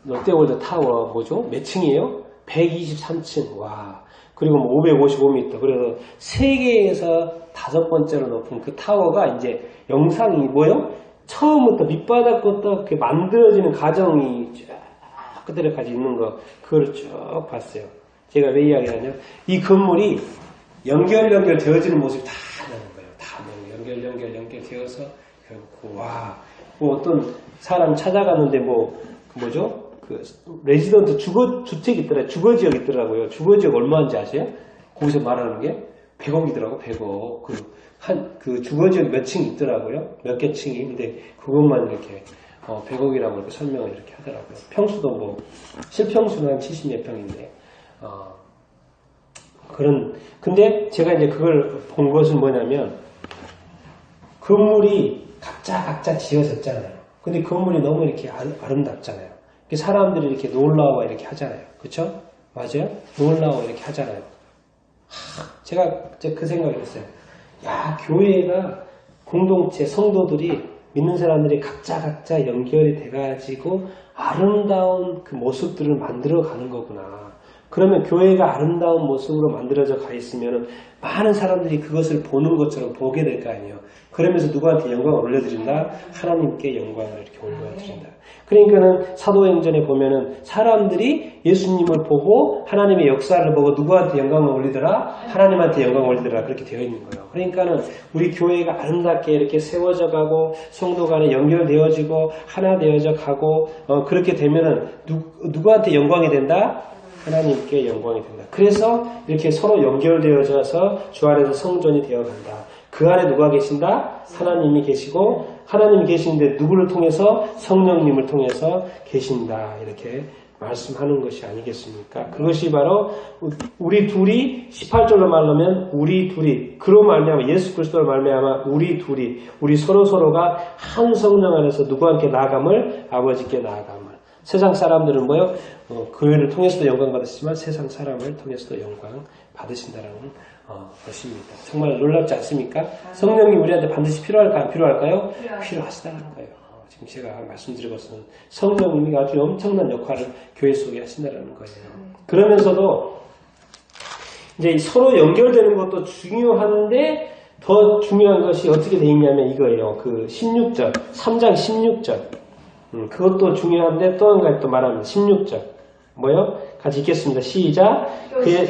롯데월드 타워 뭐죠? 몇 층이에요? 123층. 와. 그리고 555m. 그래서 세계에서 5번째로 높은 그 타워가 이제 영상이 뭐요? 처음부터 밑바닥부터 이렇게 만들어지는 과정이 쫙 그대로까지 있는 거 그걸 쭉 봤어요. 제가 왜 이야기하냐면 이 건물이 연결 되어지는 모습이 다 나는 거예요. 다 연결 되어서 결국 와. 뭐 어떤 사람 찾아갔는데 뭐죠? 그 레지던트 주택 있더라고요. 주거지역 있더라고요. 주거지역 얼마인지 아세요? 거기서 말하는 게 100억이더라고. 100억. 그 주거지역 몇 층 있더라고요. 몇 개 층이. 근데 그것만 이렇게 100억이라고 이렇게 설명을 이렇게 하더라고요. 평수도 실평수는 한 70몇 평인데 근데 제가 이제 그걸 본 것은 뭐냐면 건물이 각자 지어졌잖아요. 근데 건물이 너무 이렇게 아름답잖아요. 사람들이 이렇게 놀라워 이렇게 하잖아요. 그쵸? 맞아요? 놀라워 이렇게 하잖아요. 제가 그 생각을 했어요. 야, 교회가 공동체, 성도들이 믿는 사람들이 각자 연결이 돼가지고 아름다운 그 모습들을 만들어 가는 거구나. 그러면 교회가 아름다운 모습으로 만들어져 가 있으면 많은 사람들이 그것을 보는 것처럼 보게 될 거 아니에요. 그러면서 누구한테 영광을 올려드린다? 하나님께 영광을 이렇게 올려드린다. 그러니까는 사도행전에 보면은 사람들이 예수님을 보고 하나님의 역사를 보고 누구한테 영광을 올리더라? 하나님한테 영광을 올리더라. 그렇게 되어 있는 거예요. 그러니까는 우리 교회가 아름답게 이렇게 세워져 가고 성도 간에 연결되어지고 하나 되어져 가고 그렇게 되면은 누구한테 영광이 된다? 하나님께 영광이 된다. 그래서 이렇게 서로 연결되어져서 주 안에서 성전이 되어간다. 그 안에 누가 계신다? 하나님이 계시고 하나님이 계시는데 누구를 통해서? 성령님을 통해서 계신다. 이렇게 말씀하는 것이 아니겠습니까? 그것이 바로 우리 둘이 18절로 말하면 우리 둘이 그로 말미암아 예수 그리스도로 말미암아 우리 둘이 우리 서로가 한 성령 안에서 누구와 함께 나아감을 아버지께 나아감을 세상 사람들은 뭐요? 교회를 통해서도 영광 받으시지만 세상 사람을 통해서도 영광 받으신다라는 것입니다. 정말 놀랍지 않습니까? 성령이 우리한테 반드시 필요할까 안 필요할까요? 필요하시다는 거예요. 지금 제가 말씀드리고서는 성령님이 아주 엄청난 역할을 교회 속에 하신다는 거예요. 그러면서도 이제 서로 연결되는 것도 중요한데 더 중요한 것이 어떻게 되어 있냐면 이거예요. 그 16절, 3장 16절. 그것도 중요한데 또 한 가지 또 말합니다. 16절. 뭐요? 같이 읽겠습니다. 시작. 그의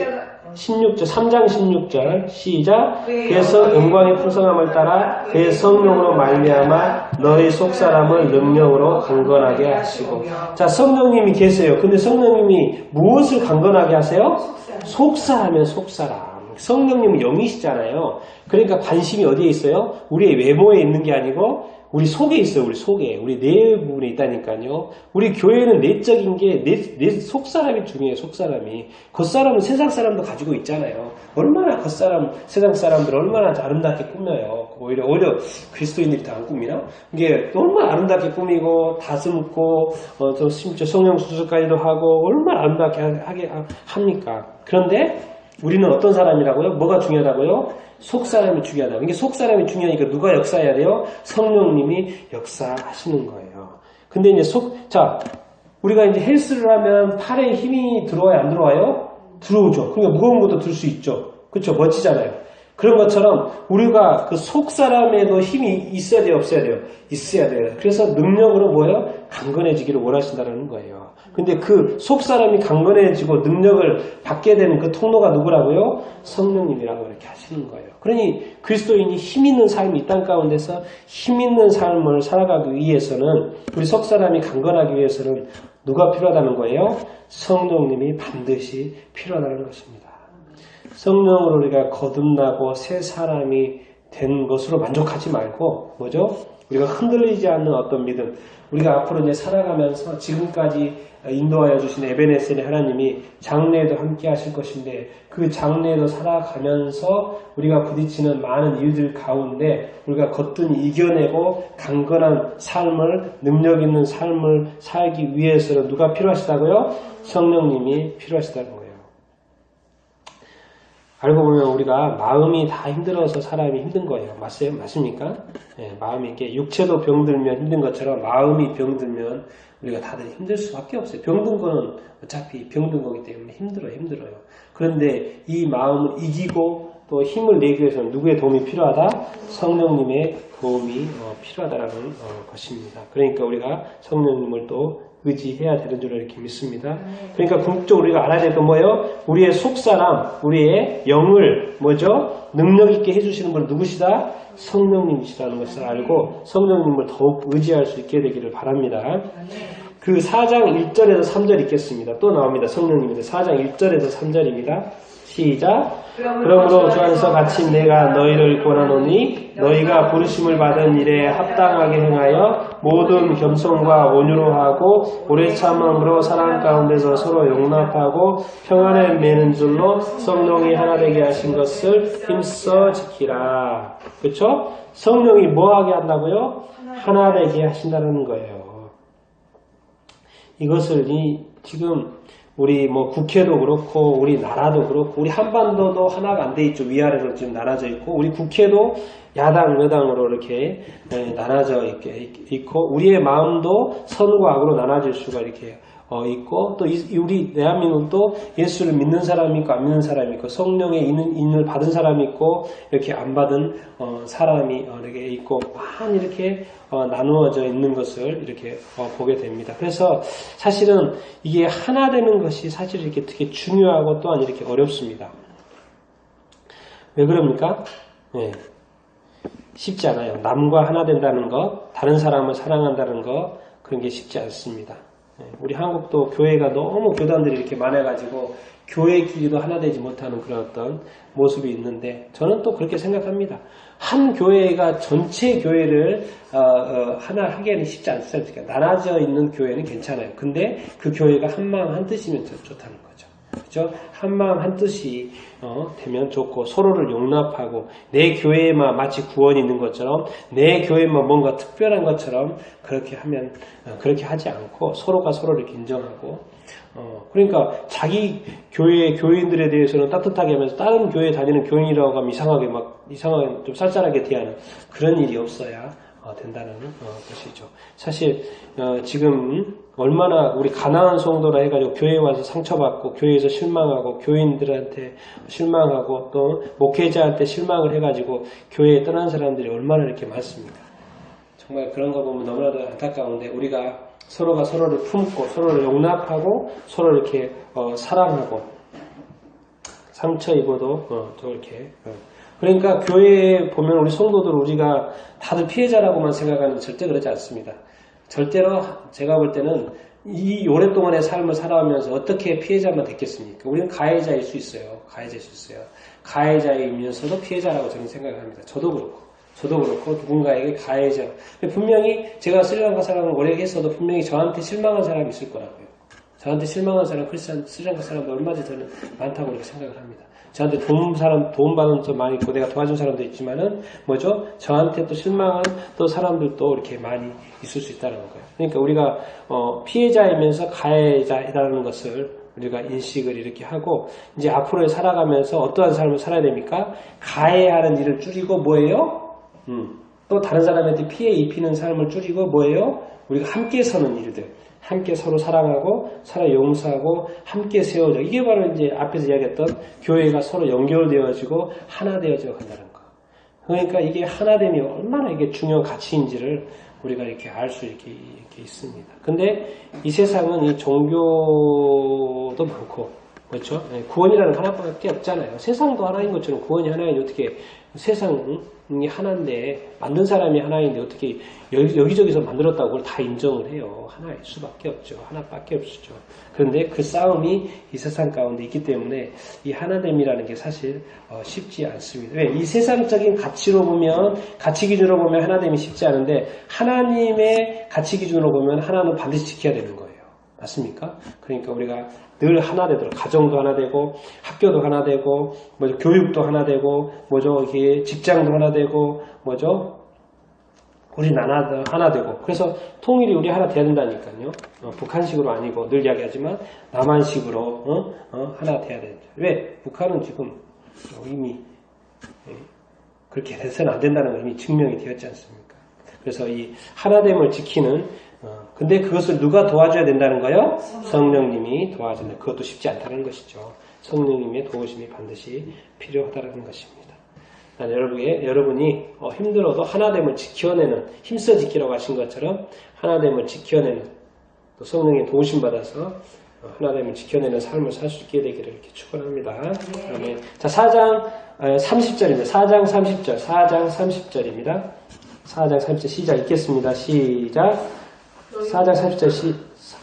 16절, 3장 16절. 시작. 그래서 영광의 풍성함을 따라 그의 성령으로 말미암아 너희 속사람을 능력으로 강건하게 하시고. 자, 성령님이 계세요. 근데 성령님이 무엇을 강건하게 하세요? 속사람이면 속사람. 성령님은 영이시잖아요. 그러니까 관심이 어디에 있어요? 우리의 외모에 있는 게 아니고 우리 속에 있어요. 우리 속에. 우리 내 부분에 있다니까요. 우리 교회는 내적인 게 내 속사람이 중요해요. 속사람이. 겉사람은 세상 사람도 가지고 있잖아요. 얼마나 겉사람, 세상 사람들 얼마나 아름답게 꾸며요. 오히려 그리스도인들이 다 안 꾸미나? 이게 얼마나 아름답게 꾸미고 다듬고 또 심지어 성령 수술까지도 하고 얼마나 아름답게 하게 합니까? 그런데 우리는 어떤 사람이라고요? 뭐가 중요하다고요? 속사람이 중요하다. 이게 속사람이 중요하니까 누가 역사해야 돼요? 성령님이 역사하시는 거예요. 근데 이제 우리가 이제 헬스를 하면 팔에 힘이 들어와요? 안 들어와요? 들어오죠. 그러니까 무거운 것도 들 수 있죠. 그렇죠? 멋지잖아요. 그런 것처럼 우리가 그 속사람에도 힘이 있어야 돼요? 없어야 돼요? 있어야 돼요. 그래서 능력으로 뭐예요? 강건해지기를 원하신다는 거예요. 근데 그 속사람이 강건해지고 능력을 받게 되는 그 통로가 누구라고요? 성령님이라고 이렇게 하시는 거예요. 그러니 그리스도인이 힘 있는 삶이 이 땅 가운데서 힘 있는 삶을 살아가기 위해서는 우리 속사람이 강건하기 위해서는 누가 필요하다는 거예요? 성령님이 반드시 필요하다는 것입니다. 성령으로 우리가 거듭나고 새 사람이 된 것으로 만족하지 말고 뭐죠? 우리가 흔들리지 않는 어떤 믿음, 우리가 앞으로 이제 살아가면서 지금까지 인도하여 주신 에베네셀의 하나님이 장래에도 함께 하실 것인데 그 장래에도 살아가면서 우리가 부딪히는 많은 일들 가운데 우리가 거뜬히 이겨내고 강건한 삶을, 능력 있는 삶을 살기 위해서는 누가 필요하시다고요? 성령님이 필요하시다는 거예요. 알고 보면 우리가 마음이 다 힘들어서 사람이 힘든 거예요. 맞습니까? 네, 마음이 이렇게 육체도 병들면 힘든 것처럼 마음이 병들면 우리가 다들 힘들 수밖에 없어요. 병든 거는 어차피 병든 거기 때문에 힘들어요. 그런데 이 마음을 이기고 또 힘을 내기 위해서는 누구의 도움이 필요하다? 성령님의 도움이 필요하다는 것입니다. 그러니까 우리가 성령님을 또 의지해야 되는 줄 이렇게 믿습니다. 그러니까 궁극적으로 우리가 알아야 될 건 뭐예요? 우리의 속사람, 우리의 영을 뭐죠? 능력 있게 해주시는 분 누구시다? 성령님이시라는 것을 알고 성령님을 더욱 의지할 수 있게 되기를 바랍니다. 그 4장 1절에서 3절 읽겠습니다. 또 나옵니다. 성령님인데 4장 1절에서 3절입니다. 시작. 그러므로 주 안에서 같이 내가 너희를 권하노니 너희가 부르심을 받은 일에 합당하게 행하여 모든 겸손과 온유로 하고 오래 참음으로 사랑 가운데서 서로 용납하고 평안에 매는 줄로 성령이 하나 되게 하신 것을 힘써 지키라. 그렇죠? 성령이 뭐 하게 한다고요? 하나 되게 하신다는 거예요. 이것을 지금 우리 뭐 국회도 그렇고 우리 나라도 그렇고 우리 한반도도 하나가 안 돼 있죠. 위아래로 지금 나눠져 있고 우리 국회도 야당 여당으로 이렇게 나눠져 있고 우리의 마음도 선과 악으로 나눠질 수가 이렇게 있고 또 우리 대한민국도 예수를 믿는 사람이 있고 안 믿는 사람이 있고 성령의 인을 받은 사람이 있고 이렇게 안 받은 사람이 이렇게 있고 많이 이렇게 나누어져 있는 것을 이렇게 보게 됩니다. 그래서 사실은 이게 하나 되는 것이 사실 이렇게 되게 중요하고 또한 이렇게 어렵습니다. 왜 그럽니까? 네. 쉽지 않아요. 남과 하나 된다는 것, 다른 사람을 사랑한다는 것, 그런 게 쉽지 않습니다. 우리 한국도 교회가 너무 교단들이 이렇게 많아가지고 교회끼리도 하나 되지 못하는 그런 어떤 모습이 있는데 저는 또 그렇게 생각합니다. 한 교회가 전체 교회를 하나 하기에는 쉽지 않습니다. 나눠져 있는 교회는 괜찮아요. 근데 그 교회가 한 마음 한 뜻이면 좋다는 거죠. 그죠? 한 마음 한 뜻이 되면 좋고 서로를 용납하고 내 교회에만 마치 구원이 있는 것처럼 내 교회만 뭔가 특별한 것처럼 그렇게 하면 그렇게 하지 않고 서로가 서로를 인정하고 그러니까 자기 교회 교인들에 대해서는 따뜻하게 하면서 다른 교회 다니는 교인이라고 하면 이상하게 좀 쌀쌀하게 대하는 그런 일이 없어야 된다는 것이죠. 사실 지금 얼마나 우리 가난한 성도라 해가지고 교회에 와서 상처받고 교회에서 실망하고 교인들한테 실망하고 또 목회자한테 실망을 해가지고 교회에 떠난 사람들이 얼마나 이렇게 많습니까? 정말 그런 거 보면 너무나도 안타까운데 우리가 서로가 서로를 품고 서로를 용납하고 서로를 이렇게 사랑하고 상처 입어도 또 이렇게 그러니까 교회에 보면 우리 성도들 우리가 다들 피해자라고만 생각하는 절대 그렇지 않습니다. 절대로 제가 볼 때는 이 오랫동안의 삶을 살아오면서 어떻게 피해자만 됐겠습니까? 우리는 가해자일 수 있어요. 가해자일 수 있어요. 가해자이면서도 피해자라고 저는 생각합니다. 저도 그렇고 누군가에게 가해자. 분명히 제가 스리랑카 사람을 오래 했어도 분명히 저한테 실망한 사람이 있을 거라고요. 저한테 실망한 사람, 스리랑카 사람도 얼마나 저는 많다고 그렇게 생각을 합니다. 저한테 도움 받은 점 많이 있고 내가 도와준 사람도 있지만은 뭐죠? 저한테 또 실망한 또 사람들도 이렇게 많이 있을 수 있다는 거예요. 그러니까 우리가 피해자이면서 가해자이라는 것을 우리가 인식을 이렇게 하고 이제 앞으로 살아가면서 어떠한 삶을 살아야 됩니까? 가해하는 일을 줄이고 뭐예요? 또 다른 사람한테 피해 입히는 삶을 줄이고 뭐예요? 우리가 함께 서는 일들. 함께 서로 사랑하고 서로 용서하고 함께 세워져. 이게 바로 이제 앞에서 이야기했던 교회가 서로 연결되어지고 하나 되어져 간다는 거. 그러니까 이게 하나됨이 얼마나 이게 중요한 가치인지를 우리가 이렇게 알 수 이렇게 있습니다. 근데 이 세상은 이 종교도 많고 그렇죠? 구원이라는 하나밖에 없잖아요. 세상도 하나인 것처럼 구원이 하나인데 어떻게 세상이 하나인데 만든 사람이 하나인데 어떻게 여기저기서 만들었다고 그걸 다 인정을 해요. 하나일 수밖에 없죠. 하나밖에 없죠. 그런데 그 싸움이 이 세상 가운데 있기 때문에 이 하나됨이라는 게 사실 쉽지 않습니다. 왜? 이 세상적인 가치로 보면 가치 기준으로 보면 하나됨이 쉽지 않은데 하나님의 가치 기준으로 보면 하나는 반드시 지켜야 되는 거예요. 맞습니까? 그러니까 우리가 늘 하나 되도록 가정도 하나 되고 학교도 하나 되고 뭐죠 교육도 하나 되고 뭐죠 이게 직장도 하나 되고 뭐죠 우리 하나 되고 그래서 통일이 우리 하나 돼야 된다니까요. 북한식으로 아니고 늘 이야기하지만 남한식으로 하나 돼야 된다. 왜? 북한은 지금 이미 그렇게 돼서는 안 된다는 걸 이미 증명이 되었지 않습니까? 그래서 이 하나됨을 지키는 근데 그것을 누가 도와줘야 된다는 거요? 성령님이 도와준다. 그것도 쉽지 않다는 것이죠. 성령님의 도우심이 반드시 필요하다는 것입니다. 여러분이 힘들어도 하나됨을 지켜내는 힘써 지키라고 하신 것처럼 하나됨을 지켜내는 또 성령의 도우심 받아서 하나됨을 지켜내는 삶을 살 수 있게 되기를 이렇게 축원합니다. 아멘. 자, 4장 30절입니다. 4장 30절입니다. 4장 30절 시작 읽겠습니다. 시작. 4장 30절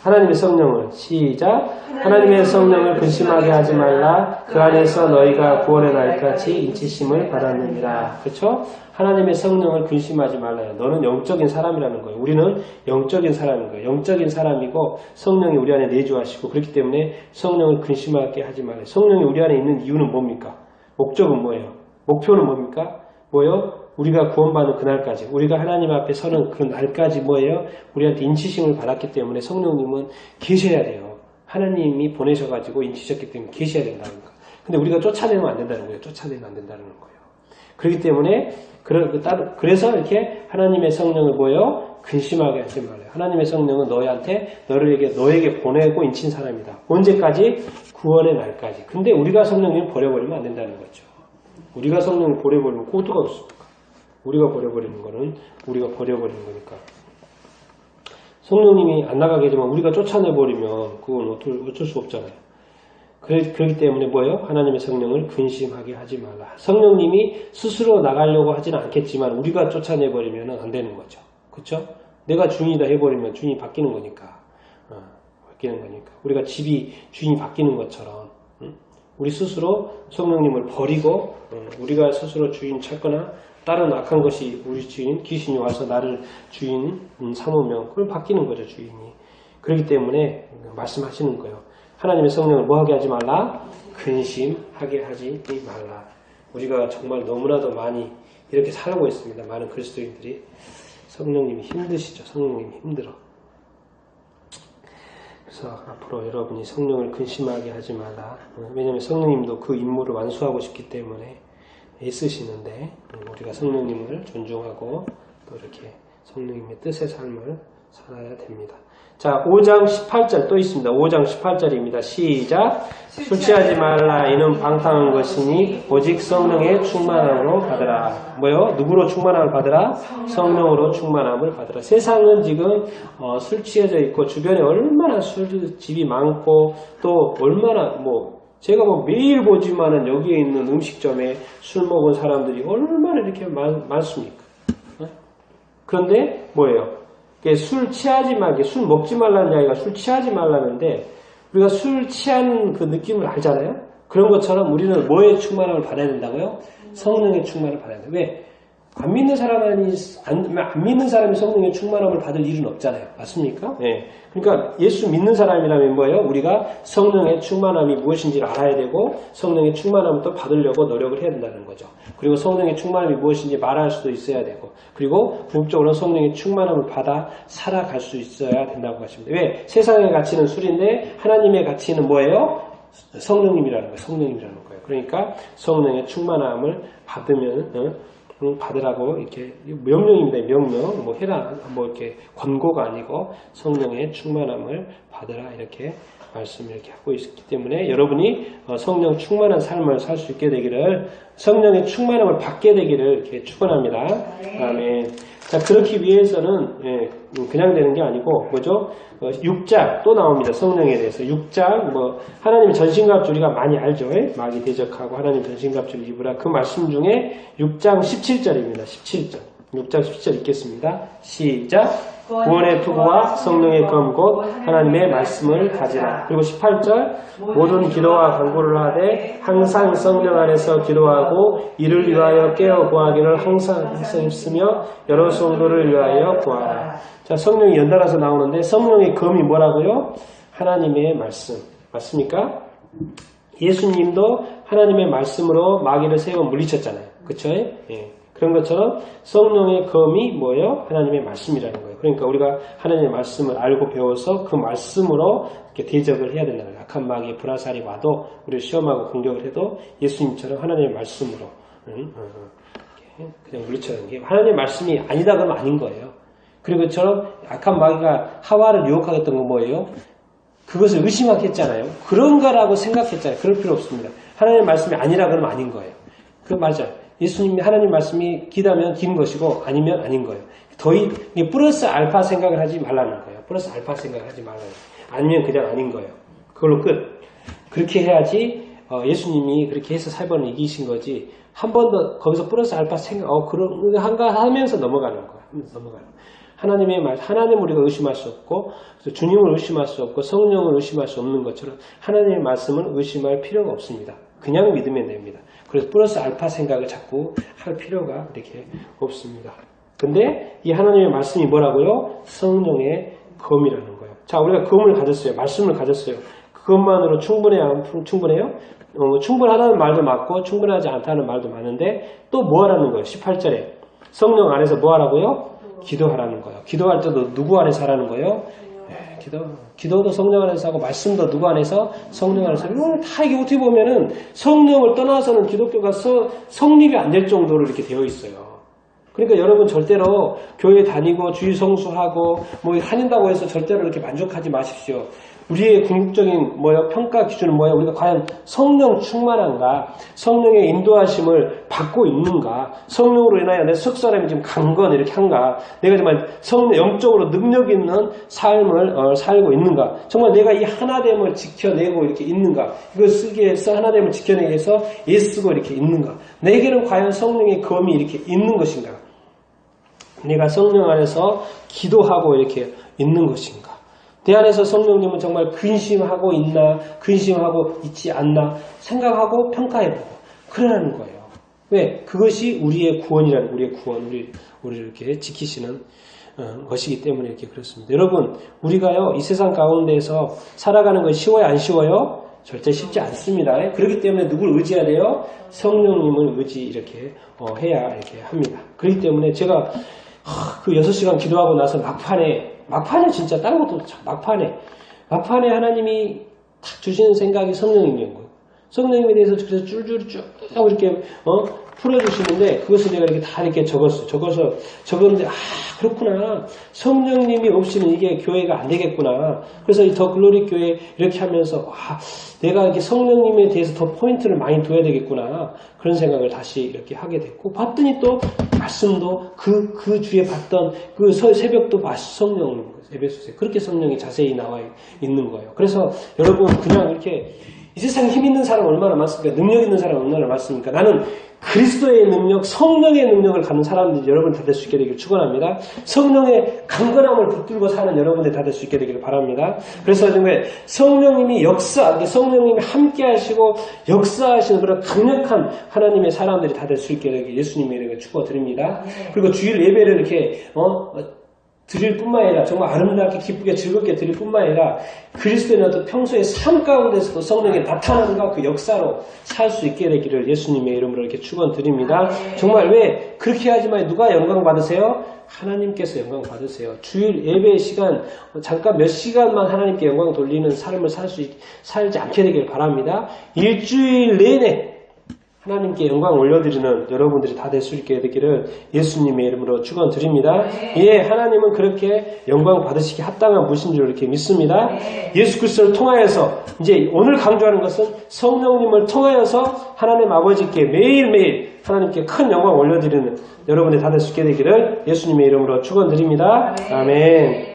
하나님의 성령을 시작. 하나님의 성령을 근심하게 하지 말라. 그 안에서 너희가 구원의 날까지 인치심을 받았느니라. 그렇죠? 하나님의 성령을 근심하지 말라요. 너는 영적인 사람이라는 거예요. 우리는 영적인 사람인 거예요. 영적인 사람이고 성령이 우리 안에 내주하시고 그렇기 때문에 성령을 근심하게 하지 말아요. 성령이 우리 안에 있는 이유는 뭡니까? 목적은 뭐예요? 목표는 뭡니까? 뭐예요? 우리가 구원받는 그날까지 우리가 하나님 앞에 서는 그 날까지 뭐예요? 우리한테 인치심을 받았기 때문에 성령님은 계셔야 돼요. 하나님이 보내셔가지고 인치셨기 때문에 계셔야 된다는 거. 근데 우리가 쫓아내면 안 된다는 거예요. 쫓아내면 안 된다는 거예요. 그렇기 때문에 그래서 이렇게 하나님의 성령을 뭐예요? 근심하게 하지 말아요. 하나님의 성령은 너에게 보내고 인친 사람이다. 언제까지? 구원의 날까지. 근데 우리가 성령님을 버려버리면 안 된다는 거죠. 우리가 성령을 버려버리면 어떡할 없습니까? 우리가 버려버리는 거는 우리가 버려버리는 거니까. 성령님이 안 나가게 되면 우리가 쫓아내버리면 그건 어쩔 수 없잖아요. 그렇기 때문에 뭐예요? 하나님의 성령을 근심하게 하지 말라. 성령님이 스스로 나가려고 하지는 않겠지만 우리가 쫓아내버리면 안 되는 거죠. 그렇죠? 내가 주인이다 해버리면 주인이 바뀌는 거니까. 바뀌는 거니까. 우리가 집이 주인이 바뀌는 것처럼 우리 스스로 성령님을 버리고 우리가 스스로 주인 찾거나 다른 악한 것이 우리 주인, 귀신이 와서 나를 주인 삼으면 그걸 바뀌는 거죠, 주인이. 그렇기 때문에 말씀하시는 거예요. 하나님의 성령을 뭐하게 하지 말라? 근심하게 하지 말라. 우리가 정말 너무나도 많이 이렇게 살고 있습니다. 많은 그리스도인들이. 성령님이 힘드시죠. 성령님이 힘들어. 그래서 앞으로 여러분이 성령을 근심하게 하지 말라. 왜냐하면 성령님도 그 임무를 완수하고 싶기 때문에 애쓰시는데 우리가 성령님을 존중하고 또 이렇게 성령님의 뜻의 삶을 살아야 됩니다. 자, 5장 18절 또 있습니다. 5장 18절입니다. 시작. 술 취하지 말라. 이는 방탕한 것이니 오직 성령의 충만함으로 받으라. 뭐요? 누구로 충만함을 받으라? 성령으로 충만함을 받으라. 세상은 지금 술 취해져 있고 주변에 얼마나 술집이 많고 또 얼마나 제가 매일 보지만은 여기에 있는 음식점에 술 먹은 사람들이 얼마나 이렇게 많습니까? 그런데 뭐예요? 술 취하지 말게, 술 먹지 말라는 이야기가 술 취하지 말라는데 우리가 술 취한 그 느낌을 알잖아요? 그런 것처럼 우리는 뭐에 충만함을 받아야 된다고요? 성령의 충만을 받아야 돼요. 왜? 안 믿는 사람이 성령의 충만함을 받을 일은 없잖아요. 맞습니까? 네. 그러니까 예수 믿는 사람이라면 뭐예요? 우리가 성령의 충만함이 무엇인지를 알아야 되고 성령의 충만함을 또 받으려고 노력을 해야 된다는 거죠. 그리고 성령의 충만함이 무엇인지 말할 수도 있어야 되고 그리고 궁극적으로 성령의 충만함을 받아 살아갈 수 있어야 된다고 하십니다. 왜? 세상의 가치는 술인데 하나님의 가치는 뭐예요? 성령님이라는 거예요. 성령님이라는 거예요. 그러니까 성령의 충만함을 받으라고 이렇게 명령입니다. 명령. 해라. 이렇게 권고가 아니고 성령의 충만함을 받으라 이렇게 말씀을 이렇게 하고 있기 때문에 여러분이 성령 충만한 삶을 살 수 있게 되기를 성령의 충만함을 받게 되기를 이렇게 축원합니다. 아멘. 자, 그렇기 위해서는 그냥 되는 게 아니고 뭐죠? 6장 또 나옵니다. 성령에 대해서 6장 하나님의 전신갑주 우리가 많이 알죠. 마귀 대적하고 하나님 전신갑주를 입으라. 그 말씀 중에 6장 17절입니다. 17절. 6장 17절 읽겠습니다. 시작. 구원의 투구와 성령의 검 곧 하나님의 말씀을 가지라. 그리고 18절 모든 기도와 간구를 하되 항상 성령 안에서 기도하고 이를 위하여 깨어 구하기를 항상 힘쓰며 여러 성도를 위하여 구하라. 자, 성령이 연달아서 나오는데 성령의 검이 뭐라고요? 하나님의 말씀. 맞습니까? 예수님도 하나님의 말씀으로 마귀를 세 번 물리쳤잖아요. 그쵸? 예. 그런 것처럼 성령의 검이 뭐예요? 하나님의 말씀이라는 거예요. 그러니까 우리가 하나님의 말씀을 알고 배워서 그 말씀으로 이렇게 대적을 해야 된다는 거예요. 악한 마귀의 불화살이 와도 우리를 시험하고 공격을 해도 예수님처럼 하나님의 말씀으로 그냥 물리쳐는 게 하나님의 말씀이 아니다 그러면 아닌 거예요. 그리고 그처럼 악한 마귀가 하와를 유혹하겠던 건 뭐예요? 그것을 의심하겠잖아요. 그런가라고 생각했잖아요. 그럴 필요 없습니다. 하나님의 말씀이 아니라 그러면 아닌 거예요. 그 맞아요. 예수님이 하나님 말씀이 기다면 긴 것이고 아니면 아닌 거예요. 플러스 알파 생각을 하지 말라는 거예요. 플러스 알파 생각을 하지 말라는 거예요. 아니면 그냥 아닌 거예요. 그걸로 끝. 그렇게 해야지 예수님이 그렇게 해서 3번을 이기신 거지 한 번 더 거기서 플러스 알파 생각 그런 한가 하면서 넘어가는 거예요. 하면서 넘어가는 거예요. 하나님의 말, 하나님을 우리가 의심할 수 없고 주님을 의심할 수 없고 성령을 의심할 수 없는 것처럼 하나님의 말씀을 의심할 필요가 없습니다. 그냥 믿으면 됩니다. 그래서 플러스 알파 생각을 자꾸 할 필요가 이렇게 없습니다. 근데 이 하나님의 말씀이 뭐라고요? 성령의 검이라는 거예요. 자, 우리가 검을 가졌어요. 말씀을 가졌어요. 그것만으로 충분해요? 충분하다는 말도 맞고 충분하지 않다는 말도 많은데 또 뭐 하라는 거예요? 18절에 성령 안에서 뭐 하라고요? 기도하라는 거예요. 기도할 때도 누구 안에서 하라는 거예요? 기도도 성령 안에서 하고 말씀도 누구 안에서? 성령 안에서. 이건 다 이게 어떻게 보면은 성령을 떠나서는 기독교가 성립이 안 될 정도로 이렇게 되어 있어요. 그러니까 여러분 절대로 교회 다니고 주일 성수하고 뭐 다닌다고 해서 절대로 이렇게 만족하지 마십시오. 우리의 궁극적인 평가 기준은 뭐예요? 우리가 과연 성령 충만한가? 성령의 인도하심을 받고 있는가? 성령으로 인하여 내 속사람이 지금 강건 이렇게 한가? 내가 정말 영적으로 능력 있는 삶을 살고 있는가? 정말 내가 이 하나됨을 지켜내고 이렇게 있는가? 이걸 쓰기 위해서 하나됨을 지켜내기 위해서 애쓰고 이렇게 있는가? 내게는 과연 성령의 검이 이렇게 있는 것인가? 내가 성령 안에서 기도하고 이렇게 있는 것인가? 내 안에서 성령님은 정말 근심하고 있나, 근심하고 있지 않나 생각하고 평가해보고 그러라는 거예요. 왜? 그것이 우리의 구원이라는, 우리의 구원, 우리를 이렇게 지키시는 것이기 때문에 이렇게 그렇습니다. 여러분, 우리가요 이 세상 가운데에서 살아가는 것이 쉬워요, 안 쉬워요? 절대 쉽지 않습니다. 그렇기 때문에 누굴 의지해야 돼요? 성령님을 이렇게 해야 이렇게 합니다. 그렇기 때문에 제가 그 6시간 기도하고 나서 막판에 진짜 다른 것도 막판에 하나님이 탁 주시는 생각이 성령님인 거예요. 성령님에 대해서 그래서 줄줄이 쭉 이렇게 풀어주시는데 그것을 내가 이렇게 다 이렇게 적었는데 그렇구나. 성령님이 없이는 이게 교회가 안 되겠구나. 그래서 이 더 글로리 교회 이렇게 하면서 내가 이렇게 성령님에 대해서 더 포인트를 많이 둬야 되겠구나. 그런 생각을 다시 이렇게 하게 됐고 봤더니 또 말씀도 그 주에 봤던 그 새벽도 성령 에베소서에 그렇게 성령이 자세히 나와 있는 거예요. 그래서 여러분 그냥 이렇게 이 세상에 힘 있는 사람 얼마나 많습니까? 능력 있는 사람 얼마나 많습니까? 나는 그리스도의 능력, 성령의 능력을 갖는 사람들이 여러분 다 될 수 있게 되기를 축원합니다. 성령의 강건함을 붙들고 사는 여러분들 다 될 수 있게 되기를 바랍니다. 그래서 정말 성령님이 성령님이 함께 하시고 역사하시는 그런 강력한 하나님의 사람들이 다 될 수 있게 되기를 예수님의 이름으로 축원드립니다. 그리고 주일 예배를 이렇게 드릴 뿐만 아니라 정말 아름답게 기쁘게 즐겁게 드릴 뿐만 아니라 그리스도의 어떤 평소의 삶 가운데서도 성령이 나타나는가 그 역사로 살 수 있게 되기를 예수님의 이름으로 이렇게 축원드립니다. 정말 왜 그렇게 하지만 누가 영광 받으세요? 하나님께서 영광 받으세요. 주일 예배 시간 잠깐 몇 시간만 하나님께 영광 돌리는 삶을 살지 않게 되기를 바랍니다. 일주일 내내 하나님께 영광 올려드리는 여러분들이 다 될 수 있게 되기를 예수님의 이름으로 축원드립니다. 예, 하나님은 그렇게 영광 받으시기 합당한 분이신 줄 이렇게 믿습니다. 예수 그리스도를 통하여서 이제 오늘 강조하는 것은 성령님을 통하여서 하나님 아버지께 매일매일 하나님께 큰 영광 올려드리는 여러분들이 다 될 수 있게 되기를 예수님의 이름으로 축원드립니다. 아멘.